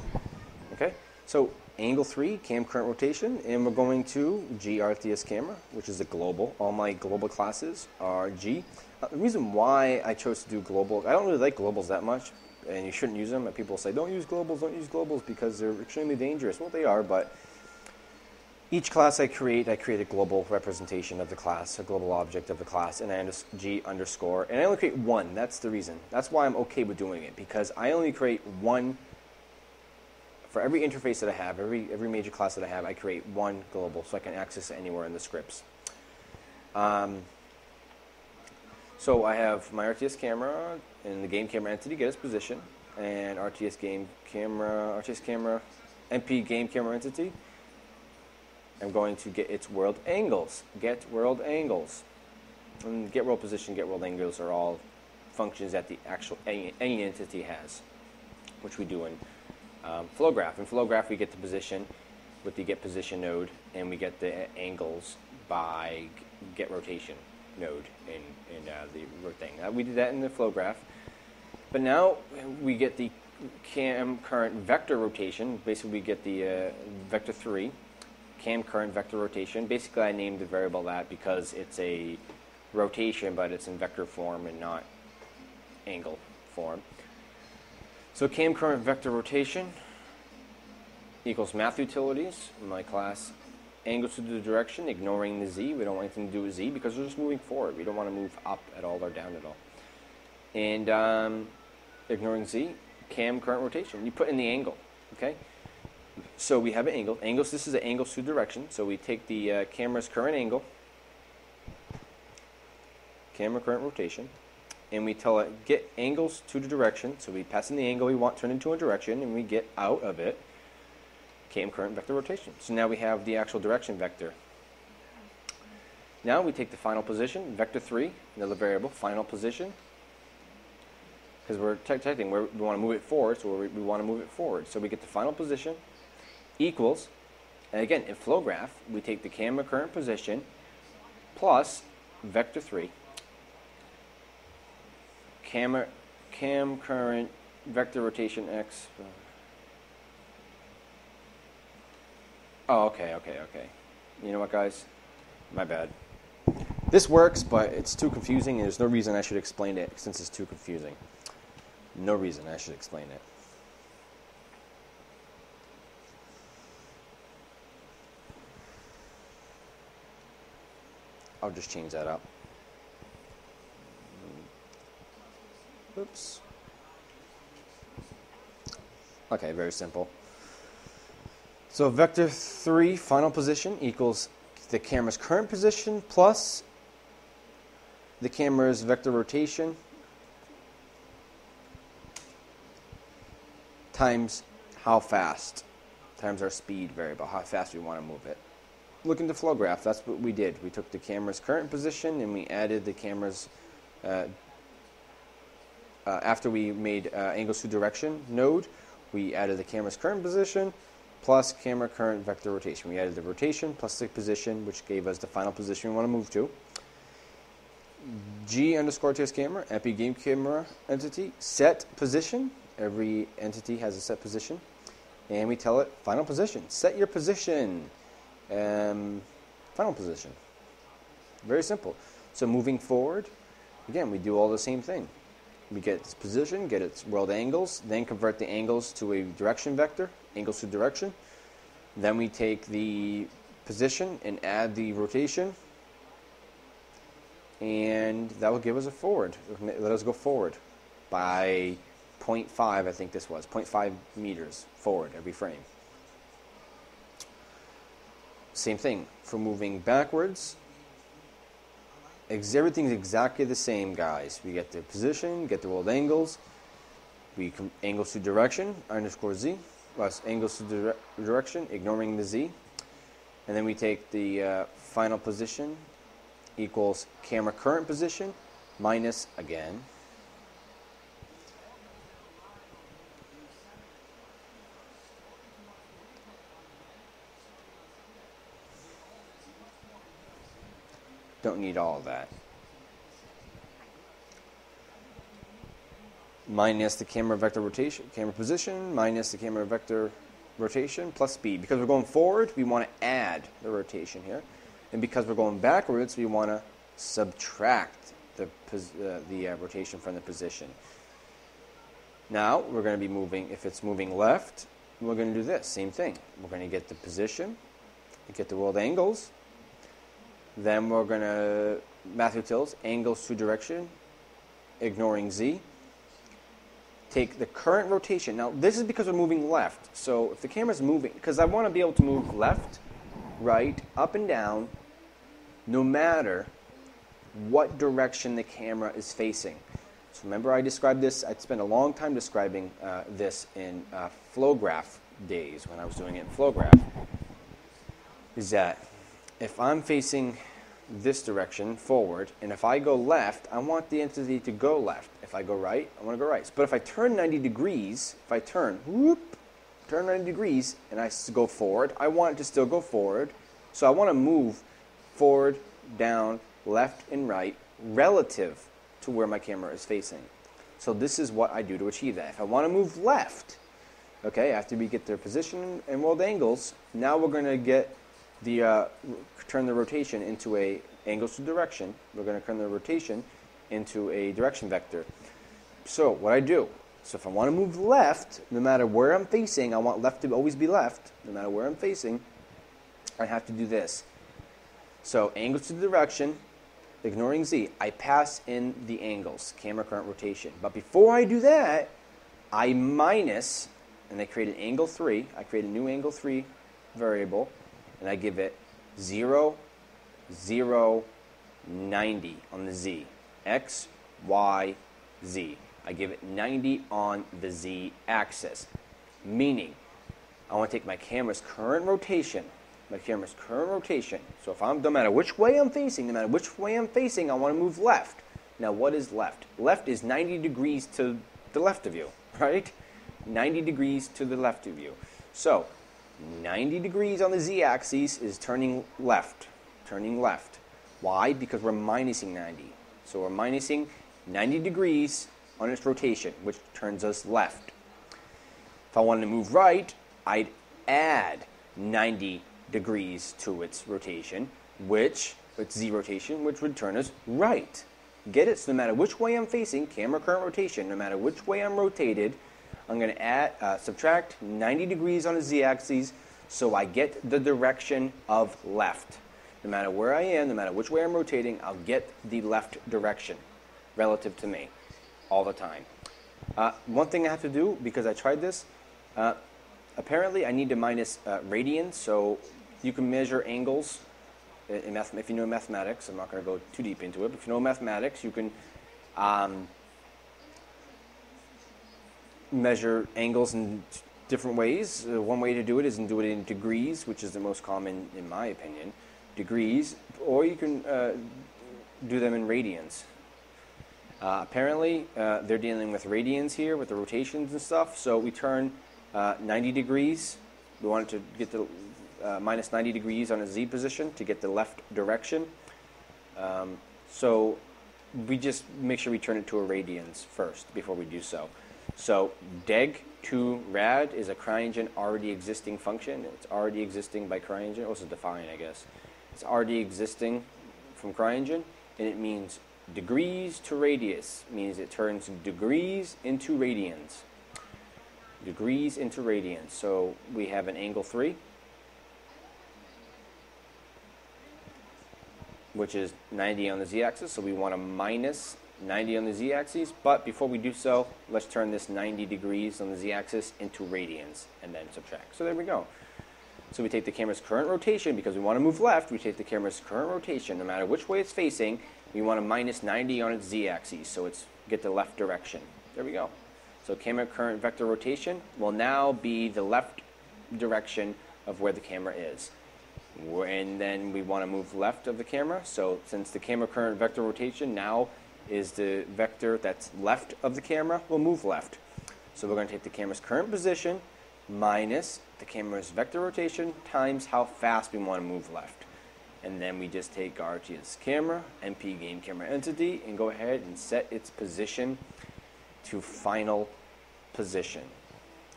Okay, so angle 3 cam current rotation, and we're going to grts camera, which is a global. All my global classes are G. The reason why I chose to do global, I don't really like globals that much, and you shouldn't use them. And people say, don't use globals because they're extremely dangerous. Well, they are, but each class I create a global representation of the class, a global object of the class, and I G underscore, and I only create one. That's the reason. That's why I'm okay with doing it, because I only create one for every interface that I have, every major class that I have. I create one global, so I can access it anywhere in the scripts. So I have my RTS camera and the game camera entity get its position, and RTS camera, MP game camera entity. I'm going to get its world angles. Get world angles. And get world position, get world angles are all functions that the actual any entity has, which we do in flowgraph. In flowgraph, we get the position with the get position node, and we get the angles by get rotation node in the thing. We did that in the flowgraph, but now we get the cam current vector rotation. Basically, we get the vector 3 cam current vector rotation. Basically, I named the variable that because it's a rotation, but it's in vector form and not angle form. So cam current vector rotation equals math utilities in my class. Angles to the direction, ignoring the z. We don't want anything to do with z because we're just moving forward. We don't want to move up at all or down at all. And ignoring z, cam current rotation. You put in the angle, okay? So we have an angle. Angles, this is an angles to direction. So we take the camera's current angle, camera current rotation, and we tell it get angles to the direction. So we pass in the angle we want, turn into a direction, and we get out of it cam current vector rotation. So now we have the actual direction vector. Now we take the final position, vector 3, another variable, final position, because we're detecting where we want to move it forward, so we want to move it forward. So we get the final position equals, and again, in flowgraph, we take the camera current position plus vector 3, cam current vector rotation x. Oh, okay. You know what, guys? My bad. This works, but it's too confusing, and there's no reason I should explain it since it's too confusing. No reason I should explain it. I'll just change that up. Oops. Okay, very simple. So vector 3 final position equals the camera's current position plus the camera's vector rotation times how fast, times our speed variable, how fast we want to move it. Look into flow graph. That's what we did. We took the camera's current position and we added the camera's, after we made angles to direction node, we added the camera's current position plus camera current vector rotation. We added the rotation plus the position, which gave us the final position we want to move to. G underscore RTS camera, epi game camera entity, set position. Every entity has a set position. And we tell it final position. Set your position. Final position. Very simple. So moving forward, again, we do all the same thing. We get its position, get its world angles, then convert the angles to a direction vector, angles to direction. Then we take the position and add the rotation, and that will give us a forward. Let us go forward by 0.5, I think this was, 0.5 meters forward every frame. Same thing for moving backwards. Everything's exactly the same, guys. We get the position, get the world angles, we angles to direction, underscore z, plus angles to direction, ignoring the z. And then we take the final position equals camera current position minus, again, don't need all of that, minus the camera vector rotation, camera position, minus the camera vector rotation, plus speed. Because we're going forward, we want to add the rotation here. And because we're going backwards, we want to subtract the rotation from the position. Now, we're going to be moving, if it's moving left, we're going to do this, same thing. We're going to get the position, get the world angles, then we're going to math utils, angles to direction, ignoring z. Take the current rotation. Now, this is because we're moving left. So if the camera's moving, because I want to be able to move left, right, up and down, no matter what direction the camera is facing. So remember I described this, I spent a long time describing this in flowgraph days when I was doing it in flowgraph. Is that if I'm facing this direction forward, and if I go left, I want the entity to go left. If I go right, I want to go right. But if I turn 90 degrees, if I turn 90 degrees, and I go forward, I want it to still go forward. So I want to move forward, down, left, and right relative to where my camera is facing. So this is what I do to achieve that. If I want to move left, okay, after we get their position and world angles, now we're going to get turn the rotation into a angles to direction. We're going to turn the rotation into a direction vector. So what I do, so if I want to move left, no matter where I'm facing, I want left to always be left, no matter where I'm facing, I have to do this. So angles to the direction, ignoring Z, I pass in the angles, camera current rotation. But before I do that, I minus, and I create an angle 3, I create a new angle 3 variable, and I give it 0, 0, 90 on the Z. X, Y, Z. I give it 90 on the Z axis. Meaning, I want to take my camera's current rotation. So if no matter which way I'm facing, I want to move left. Now what is left? Left is 90 degrees to the left of you, right? 90 degrees to the left of you. So 90 degrees on the Z-axis is turning left. Why? Because we're minusing 90. So we're minusing 90 degrees on its rotation, which turns us left. If I wanted to move right, I'd add 90 degrees to its rotation, its Z rotation, which would turn us right. Get it? So no matter which way I'm facing, camera current rotation, no matter which way I'm rotated, I'm going to subtract 90 degrees on the Z-axis so I get the direction of left. No matter where I am, no matter which way I'm rotating, I'll get the left direction relative to me all the time. One thing I have to do, because I tried this, apparently I need to minus radians, so you can measure angles if you know mathematics. I'm not going to go too deep into it, but if you know mathematics, you can measure angles in different ways. One way to do it is to do it in degrees, which is the most common in my opinion, degrees, or you can do them in radians. Apparently, they're dealing with radians here, with the rotations and stuff, so we turn 90 degrees. We want it to get the minus 90 degrees on a Z position to get the left direction. So we just make sure we turn it to a radians first before we do so. So deg to rad is a Cryengine already existing function. It's already existing by Cryengine. Also defined, I guess. It's already existing from Cryengine, and it means degrees to radius. Means it turns degrees into radians. Degrees into radians. So we have an angle 3, which is 90 on the Z-axis. So we want to minus 90 on the Z-axis. But before we do so, let's turn this 90 degrees on the Z-axis into radians and then subtract. So there we go. So we take the camera's current rotation, because we want to move left, we take the camera's current rotation, no matter which way it's facing, we want to minus 90 on its Z-axis, so it's get the left direction. There we go. So camera current vector rotation will now be the left direction of where the camera is. And then we want to move left of the camera, so since the camera current vector rotation now is the vector that's left of the camera, we'll move left. So we're going to take the camera's current position minus the camera's vector rotation times how fast we want to move left. And then we just take our RTS camera, MP game camera entity, and go ahead and set its position to final position,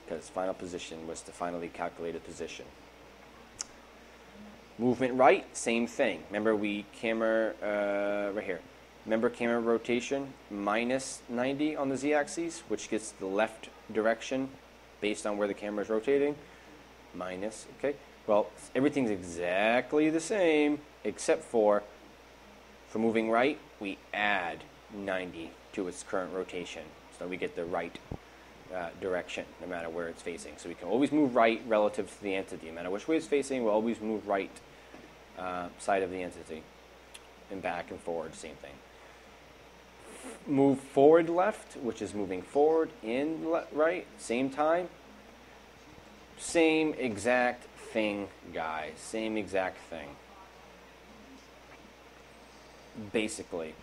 because final position was the finally calculated position. Movement right, same thing. Remember right here. Remember camera rotation minus 90 on the Z-axis, which gets the left direction based on where the camera is rotating. Minus, okay. Well, everything's exactly the same, except for moving right, we add 90 to its current rotation. So we get the right direction, no matter where it's facing. So we can always move right relative to the entity. No matter which way it's facing, we'll always move right side of the entity. And back and forward, same thing. Move forward left, which is moving forward in right, same time. Same exact thing, guys. Same exact thing. Basically,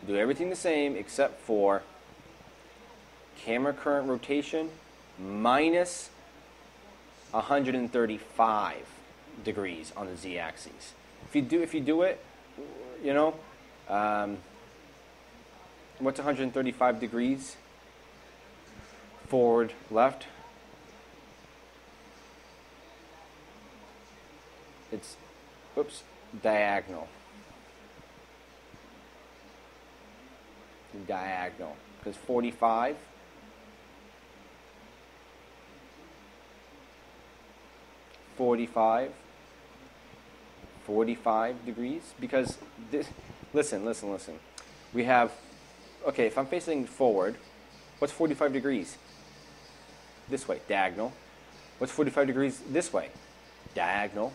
do everything the same except for camera current rotation minus 135 degrees on the Z-axis. If you do it, you know, what's 135 degrees? Forward, left. It's oops, diagonal. Diagonal, because 45 degrees, because this, listen. We have, okay, if I'm facing forward, what's 45 degrees? This way, diagonal. What's 45 degrees this way? Diagonal.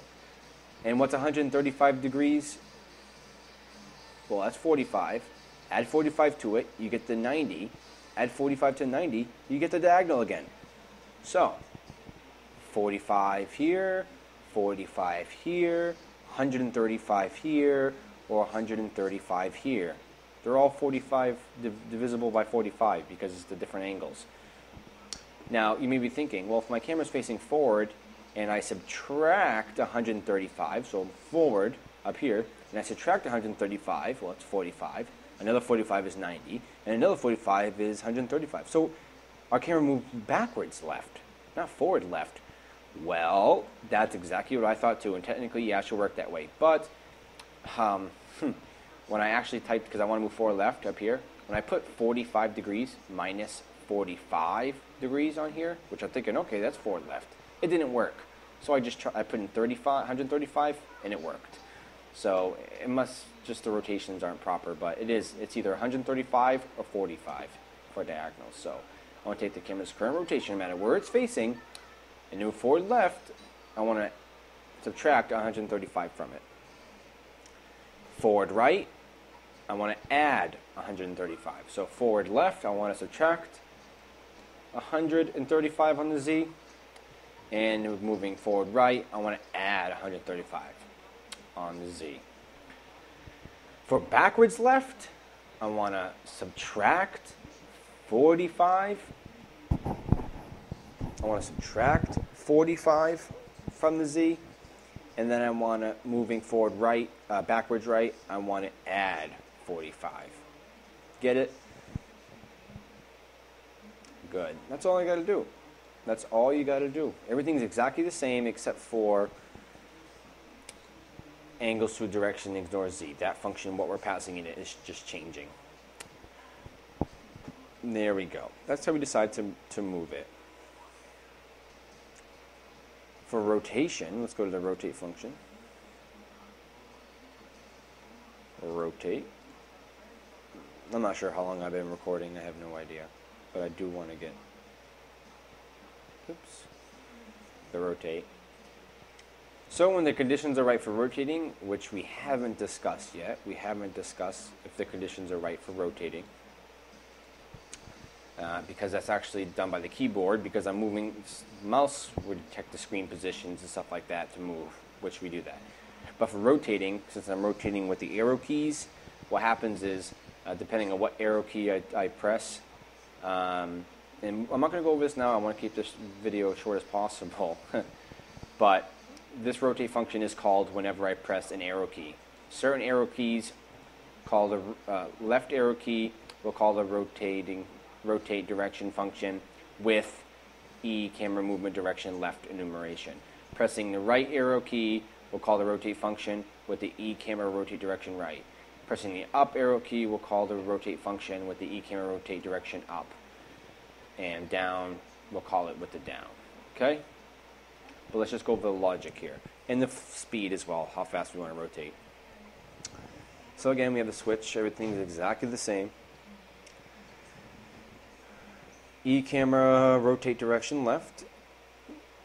And what's 135 degrees? Well, that's 45. Add 45 to it, you get the 90. Add 45 to 90, you get the diagonal again. So, 45 here, 45 here, 135 here, or 135 here. They're all 45 divisible by 45 because it's the different angles. Now, you may be thinking, well, if my camera's facing forward and I subtract 135, so forward up here, and I subtract 135, well, it's 45. Another 45 is 90, and another 45 is 135. So our camera moved backwards left, not forward left. Well, that's exactly what I thought too, and technically, yeah, it should work that way. But when I actually typed, because I want to move forward left up here, when I put 45 degrees minus 45 degrees on here, which I'm thinking, okay, that's forward left, it didn't work. So I put in 135, and it worked. So it must, just the rotations aren't proper, but it's either 135 or 45 for diagonals. So I want to take the camera's current rotation, no matter where it's facing, and move forward left, I want to subtract 135 from it. Forward right, I want to add 135. So forward left, I want to subtract 135 on the Z, and moving forward right, I want to add 135 on the Z. For backwards left, I want to subtract 45. I want to subtract 45 from the Z, and then I want to, moving forward right, backwards right, I want to add 45. Get it? Good. That's all I got to do. That's all you got to do. Everything's exactly the same except for angles to direction ignore Z. That function, what we're passing in it, is just changing. There we go. That's how we decide to move it. For rotation, let's go to the rotate function. Rotate. I'm not sure how long I've been recording. I have no idea. But I do want to get the rotate. So when the conditions are right for rotating, which we haven't discussed yet, we haven't discussed if the conditions are right for rotating, because that's actually done by the keyboard, because I'm moving, mouse would detect the screen positions and stuff like that to move, which we do that. But for rotating, since I'm rotating with the arrow keys, what happens is, depending on what arrow key I press, and I'm not going to go over this now, I want to keep this video as short as possible, but this rotate function is called whenever I press an arrow key. Certain arrow keys, called the left arrow key, we'll call the rotate direction function with E camera movement direction left enumeration. Pressing the right arrow key, we'll call the rotate function with the E camera rotate direction right. Pressing the up arrow key, we'll call the rotate function with the E camera rotate direction up. And down, we'll call it with the down. Okay? But let's just go over the logic here. And the speed as well, how fast we want to rotate. So again, we have the switch. Everything is exactly the same. E camera rotate direction left.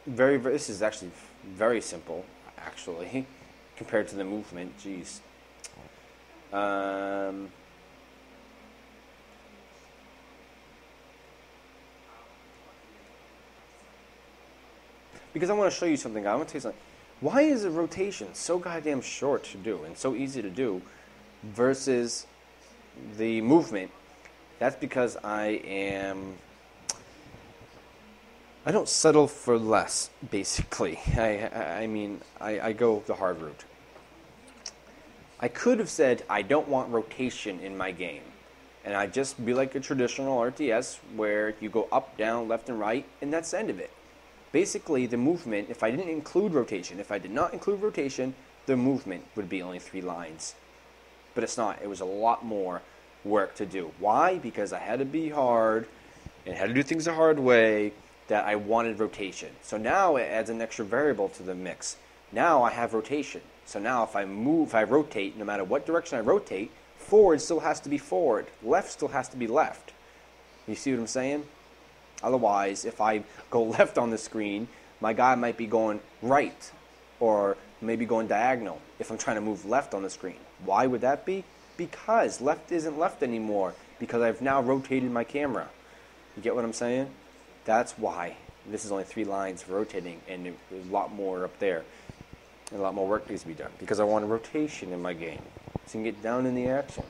This is actually very simple, actually, compared to the movement. Jeez. Because I want to show you something. I want to tell you something. Why is a rotation so goddamn short to do and so easy to do versus the movement? That's because I don't settle for less, basically. I go the hard route. I could have said I don't want rotation in my game. And I'd just be like a traditional RTS where you go up, down, left, and right, and that's the end of it. Basically, the movement, if I didn't include rotation, if I did not include rotation, the movement would be only 3 lines. But it's not. It was a lot more work to do. Why? Because I had to be hard and had to do things the hard way, that I wanted rotation. So now it adds an extra variable to the mix. Now I have rotation. So now if I rotate, no matter what direction I rotate, forward still has to be forward. Left still has to be left. You see what I'm saying? Otherwise, if I go left on the screen, my guy might be going right, or maybe going diagonal if I'm trying to move left on the screen. Why would that be? Because left isn't left anymore, because I've now rotated my camera. You get what I'm saying? That's why. This is only 3 lines of rotating, and there's a lot more up there. And a lot more work needs to be done, because I want a rotation in my game, so you can get down in the action.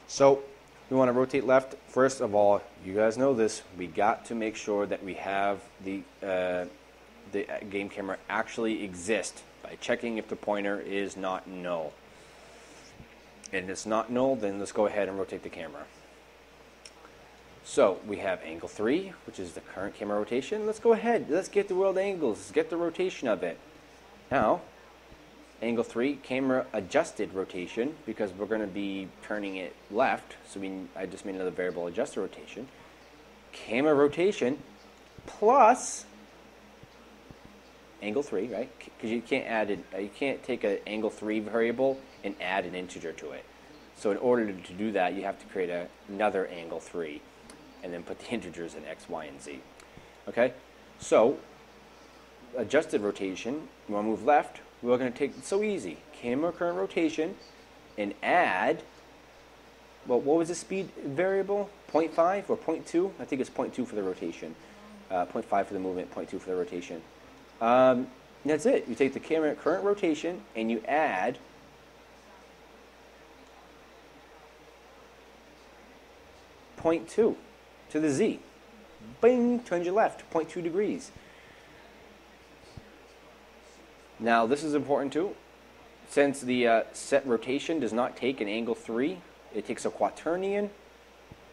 So we want to rotate left. First of all, you guys know this, we got to make sure that we have the game camera actually exist by checking if the pointer is not null. And it's not null, then let's go ahead and rotate the camera. So we have angle 3, which is the current camera rotation. Let's go ahead, let's get the world angles, let's get the rotation of it. Now, angle 3, camera adjusted rotation, because we're going to be turning it left, so I just made another variable, adjusted rotation. Camera rotation plus angle 3, right? Because you can't add it, you can't take an angle 3 variable and add an integer to it. So in order to do that, you have to create another angle 3 and then put the integers in x, y, and z. Okay? So adjusted rotation, you want to move left, we're going to take, it's so easy, camera current rotation and add, well, what was the speed variable? 0.5 or 0.2? I think it's 0.2 for the rotation. 0.5 for the movement, 0.2 for the rotation. That's it. You take the camera current rotation and you add .2 to the z. Bing, turns you left, 0.2 degrees. Now this is important too. Since the set rotation does not take an angle 3, it takes a quaternion.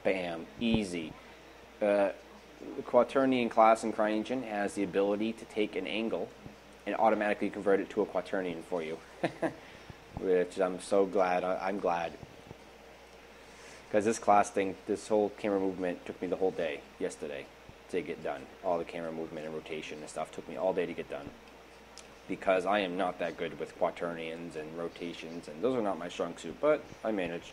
Bam, easy. The quaternion class in Cryengine has the ability to take an angle and automatically convert it to a quaternion for you. Which I'm so glad, I'm glad. Because this class thing, this whole camera movement took me the whole day yesterday to get done. All the camera movement and rotation and stuff took me all day to get done. Because I am not that good with quaternions and rotations, and those are not my strong suit, but I managed.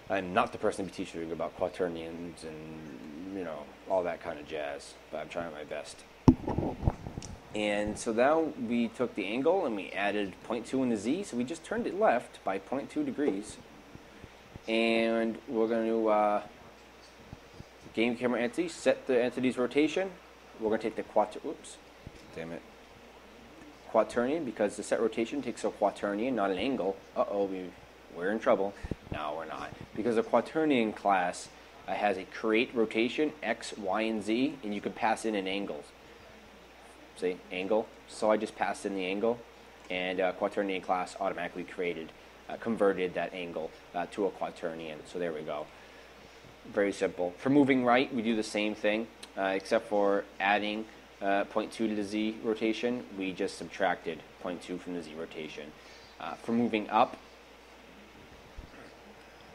I'm not the person to be teaching about quaternions and, you know, all that kind of jazz, but I'm trying my best. And so now we took the angle and we added 0.2 in the z, so we just turned it left by 0.2 degrees. And we're going to game camera entity, set the entity's rotation. We're going to take the quaternion, because the set rotation takes a quaternion, not an angle. Uh-oh, we're in trouble. No, we're not. Because the quaternion class has a create rotation, x, y, and z, and you can pass in an angle. See, angle. So I just passed in the angle, and quaternion class automatically converted that angle to a quaternion. So there we go. Very simple. For moving right, we do the same thing, except for adding 0.2 to the z rotation. We just subtracted 0.2 from the z rotation. For moving up,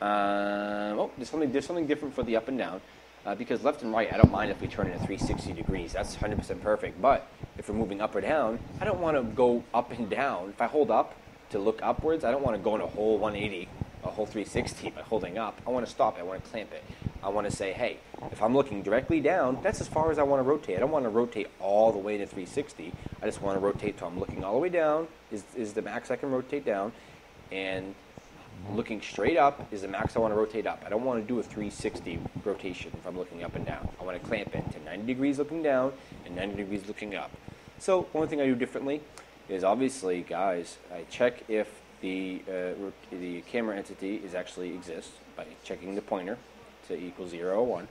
there's something different for the up and down. Because left and right, I don't mind if we turn it at 360 degrees. That's 100% perfect. But if we're moving up or down, I don't want to go up and down. If I hold up to look upwards, I don't want to go in a whole 180, a whole 360 by holding up. I want to stop it. I want to clamp it. I want to say, hey, if I'm looking directly down, that's as far as I want to rotate. I don't want to rotate all the way to 360. I just want to rotate till I'm looking all the way down is the max I can rotate down. And looking straight up is the max I want to rotate up. I don't want to do a 360 rotation if I'm looking up and down. I want to clamp it to 90 degrees looking down and 90 degrees looking up. So one thing I do differently is, obviously, guys, I check if the camera entity actually exists by checking the pointer to equal 0 or 1.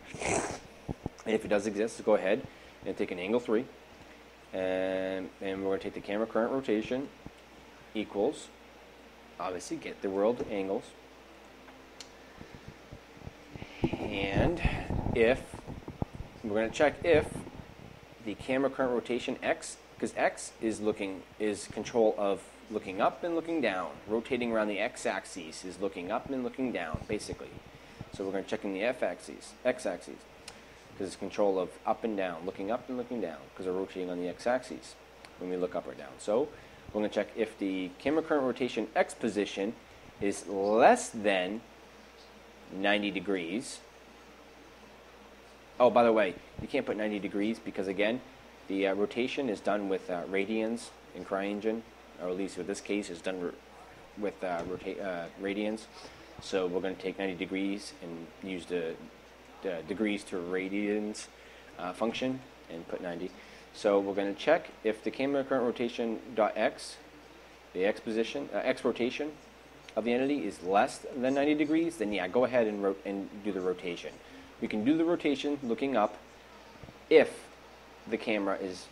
And if it does exist, go ahead and take an angle 3. And we're going to take the camera current rotation equals, obviously, get the world angles. And if we're going to check if the camera current rotation X, because X is control of looking up and looking down. Rotating around the X-axis is looking up and looking down, basically. So we're going to check in the X-axis, because it's control of up and down, looking up and looking down, because we're rotating on the X-axis when we look up or down. So we're going to check if the camera current rotation X position is less than 90 degrees. Oh, by the way, you can't put 90 degrees because, again, the rotation is done with radians in Cryengine, or at least in this case, is done with radians. So we're going to take 90 degrees and use the degrees to radians function and put 90. So we're going to check if the camera current rotation .x, the X position, X rotation of the entity is less than 90 degrees, then yeah, go ahead and do the rotation. We can do the rotation looking up if the camera is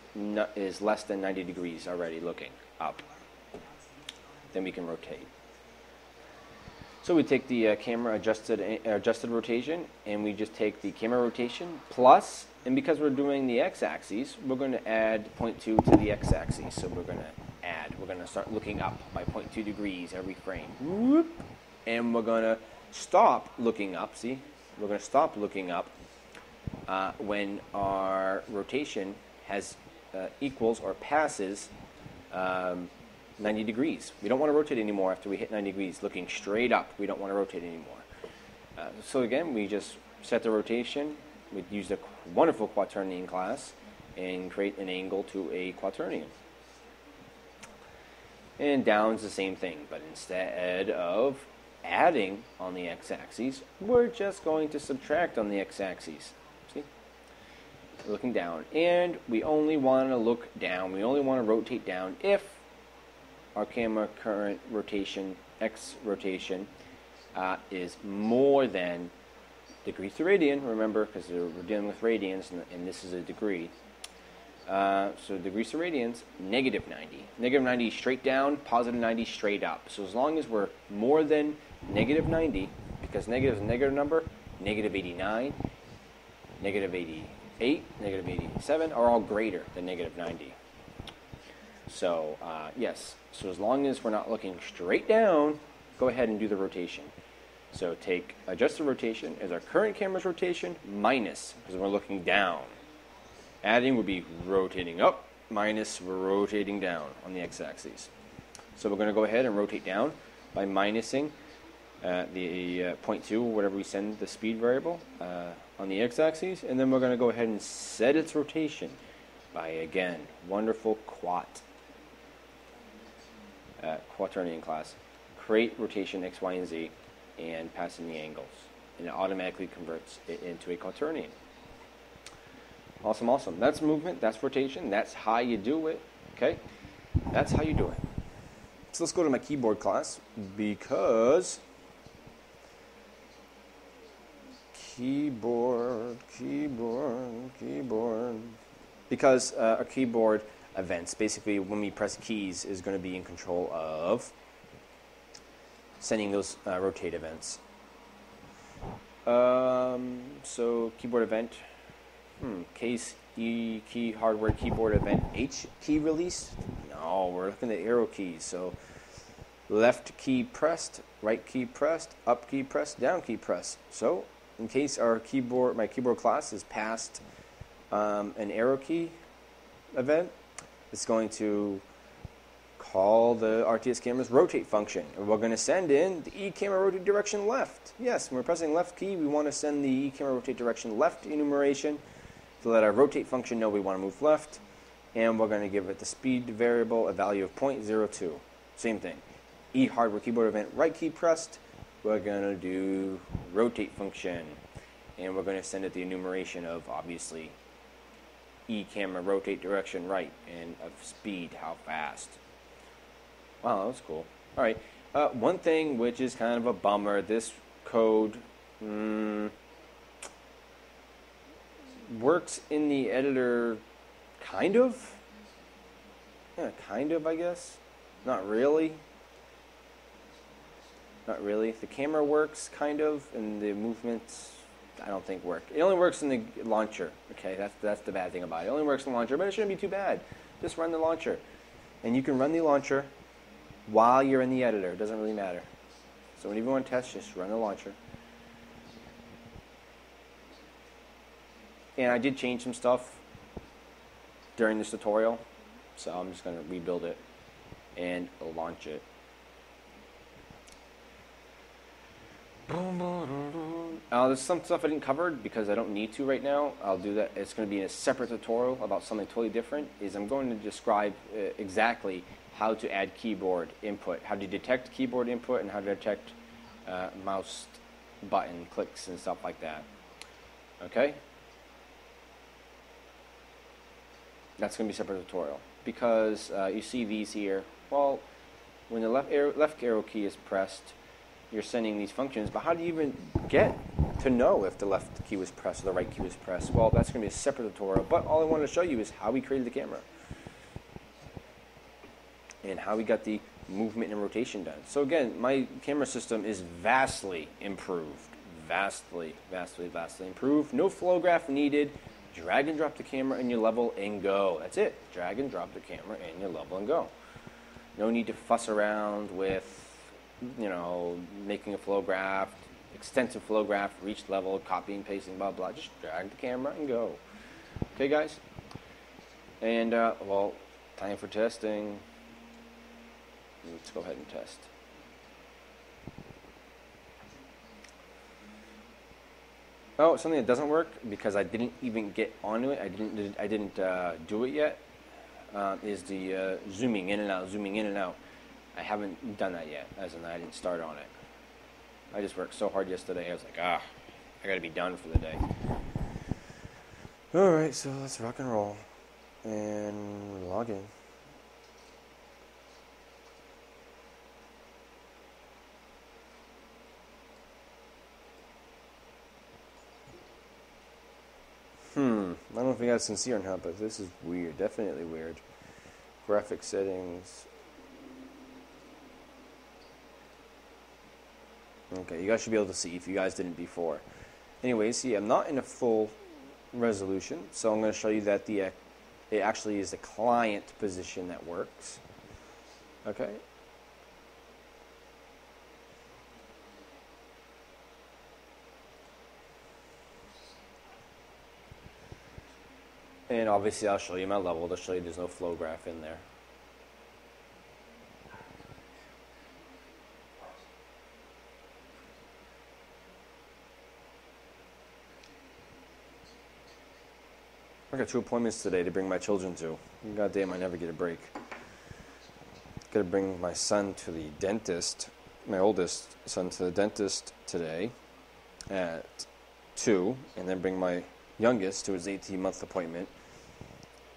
less than 90 degrees already looking up. Then we can rotate. So we take the camera adjusted rotation, and we just take the camera rotation plus, and because we're doing the X-axis, we're going to add 0.2 to the X-axis. So we're going to start looking up by 0.2 degrees every frame. Whoop. And we're going to stop looking up, see? We're going to stop looking up when our rotation has equals or passes 90 degrees. We don't want to rotate anymore after we hit 90 degrees. Looking straight up, we don't want to rotate anymore. So again, we just set the rotation. We use the wonderful quaternion class and create an angle to a quaternion. And down's the same thing, but instead of adding on the X-axis, we're just going to subtract on the X-axis. See? Looking down. And we only want to look down. We only want to rotate down if our camera current rotation, X rotation, is more than degrees to radian, remember, because we're dealing with radians, and this is a degree. So degrees to radians, negative 90. Negative 90 straight down, positive 90 straight up. So as long as we're more than negative 90, because negative is a negative number, negative 89, negative 88, negative 87 are all greater than negative 90. So, yes, so as long as we're not looking straight down, go ahead and do the rotation. So take adjusted rotation as our current camera's rotation minus, because we're looking down. Adding would be rotating up, minus we're rotating down on the X-axis. So we're going to go ahead and rotate down by minusing the 0.2, or whatever we send the speed variable, on the X-axis, and then we're going to go ahead and set its rotation by, again, wonderful quaternion class. Create rotation X, Y, and Z, and pass in the angles, and it automatically converts it into a quaternion. Awesome, awesome. That's movement, that's rotation, that's how you do it, okay? That's how you do it. So let's go to my keyboard class, because because our keyboard events, basically when we press keys, is going to be in control of sending those rotate events. So keyboard event, case E key hardware keyboard event H key release. No, we're looking at arrow keys. So left key pressed, right key pressed, up key pressed, down key pressed. So in case our my keyboard class is past an arrow key event, it's going to call the RTS camera's rotate function. And we're going to send in the E camera rotate direction left. Yes, when we're pressing left key, we want to send the E camera rotate direction left enumeration to let our rotate function know we want to move left. And we're going to give it the speed variable a value of 0.02. Same thing. E hardware keyboard event right key pressed. We're going to do rotate function. And we're going to send it the enumeration of, obviously, E camera rotate direction right, and of speed, how fast. Wow, that was cool. All right, one thing which is kind of a bummer, this code works in the editor, kind of. Yeah, kind of, I guess. Not really. Not really. The camera works, kind of, and the movements I don't think work. It only works in the launcher. Okay, that's the bad thing about it. It only works in the launcher, but it shouldn't be too bad. Just run the launcher, and you can run the launcher while you're in the editor. It doesn't really matter. So whenever you want to test, just run the launcher. And I did change some stuff during this tutorial, so I'm just going to rebuild it and launch it. There's some stuff I didn't cover because I don't need to right now. I'll do that. It's going to be in a separate tutorial about something totally different. I'm going to describe exactly how to add keyboard input, how to detect keyboard input, and how to detect mouse button clicks and stuff like that. Okay? That's going to be a separate tutorial because you see these here. Well, when the left arrow key is pressed, you're sending these functions, but how do you even get to know if the left key was pressed or the right key was pressed? Well, that's going to be a separate tutorial, but all I wanted to show you is how we created the camera and how we got the movement and rotation done. So again, my camera system is vastly improved. Vastly improved. No flowgraph needed. Drag and drop the camera in your level and go. That's it. Drag and drop the camera in your level and go. No need to fuss around with, making a flow graph, extensive flow graph for each level, copying, pasting, blah, blah. Just drag the camera and go. Okay, guys? And, well, time for testing. Let's go ahead and test. Oh, something that doesn't work because I didn't even get onto it. I didn't do it yet. Is the zooming in and out, zooming in and out. I haven't done that yet, as in I didn't start on it. I just worked so hard yesterday. I was like, I got to be done for the day. All right, so let's rock and roll and log in. I don't know if you guys can see or not, but this is weird. Definitely weird. Graphic settings. Okay, you guys should be able to see if you guys didn't before. Anyways, see, I'm not in a full resolution, so I'm going to show you that it actually is the client position that works. Okay. And obviously I'll show you my level to show you there's no flow graph in there. I got 2 appointments today to bring my children to. God damn, I never get a break. Gotta bring my son to the dentist, my oldest son to the dentist today at 2, and then bring my youngest to his 18-month appointment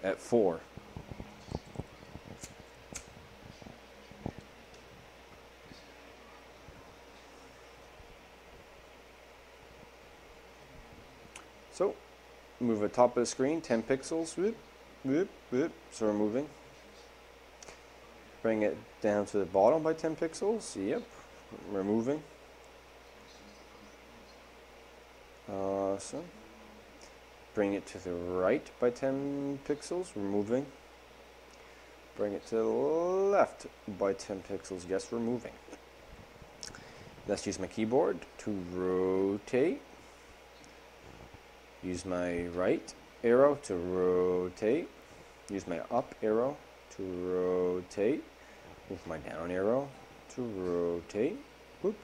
at 4. So, move the top of the screen, 10 pixels, whoop, whoop, whoop, so we're moving. Bring it down to the bottom by 10 pixels, yep, we're moving. Awesome. Bring it to the right by 10 pixels, we're moving. Bring it to the left by 10 pixels, yes, we're moving. Let's use my keyboard to rotate. Use my right arrow to rotate. Use my up arrow to rotate. Move my down arrow to rotate. Whoop.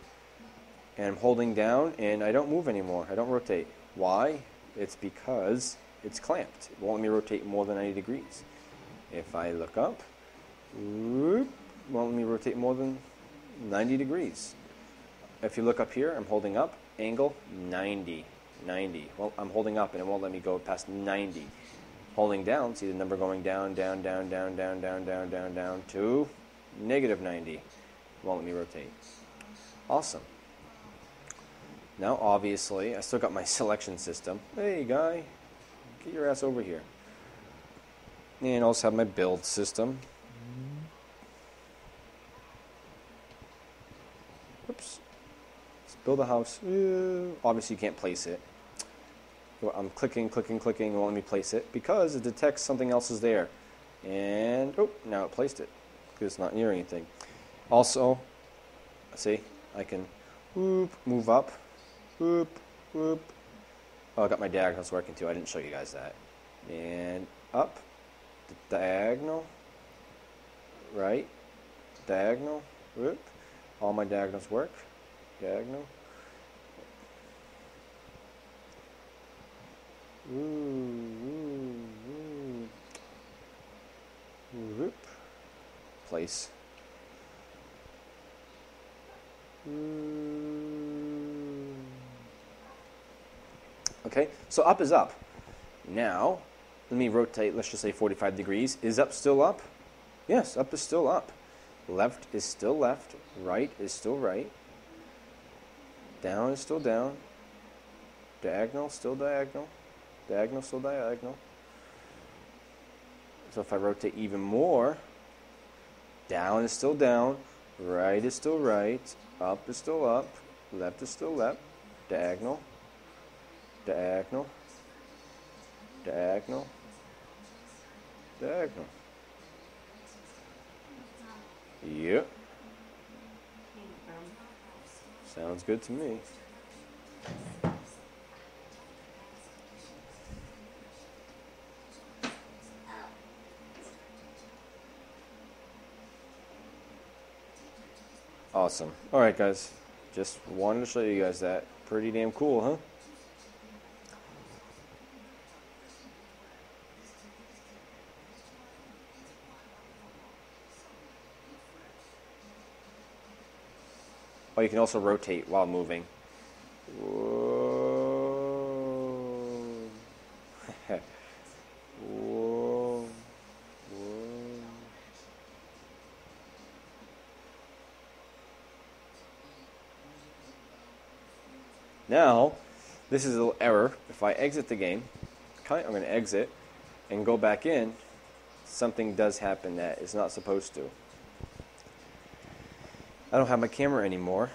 And I'm holding down and I don't move anymore. I don't rotate. Why? It's because it's clamped. It won't let me rotate more than 90 degrees. If I look up, whoop, won't let me rotate more than 90 degrees. If you look up here, I'm holding up, angle 90. Well, I'm holding up and it won't let me go past 90. Holding down, see the number going down, down, down, down, down, down, down, down, down to negative 90. Won't let me rotate. Awesome. Now, obviously, I still got my selection system. Hey, guy, get your ass over here. And also have my build system. Oops. Let's build a house. Obviously, you can't place it. I'm clicking, clicking, clicking, it won't let me place it because it detects something else is there. And, oh, now it placed it because it's not near anything. Also, see, I can whoop, move up, whoop, whoop. Oh, I got my diagonals working too. I didn't show you guys that. And up, diagonal, right, diagonal, whoop. All my diagonals work. Diagonal. Whoop. Place. Okay, so up is up. Now, let me rotate, let's just say 45 degrees. Is up still up? Yes, up is still up. Left is still left. Right is still right. Down is still down. Diagonal, still diagonal. Diagonal, still diagonal. So if I rotate even more, down is still down. Right is still right. Up is still up. Left is still left. Diagonal. Diagonal. Diagonal. Diagonal. Yep. Sounds good to me. Awesome. Alright guys, just wanted to show you guys that. Pretty damn cool, huh? Oh, you can also rotate while moving. Whoa. Whoa. Whoa. Now, this is a little error. If I exit the game, I'm going to exit and go back in, something does happen that is not supposed to. I don't have my camera anymore.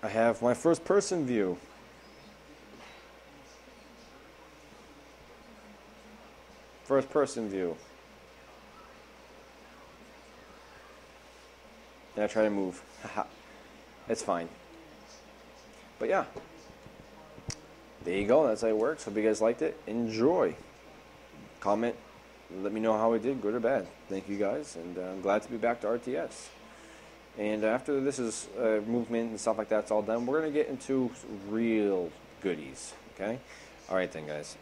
I have my first person view. First person view. And I try to move. Haha. It's fine. But yeah. There you go. That's how it works. Hope you guys liked it. Enjoy. Comment. Let me know how I did, good or bad. Thank you guys. And I'm glad to be back to RTS. And after this is movement and stuff like that's all done, we're going to get into real goodies, okay? All right then, guys.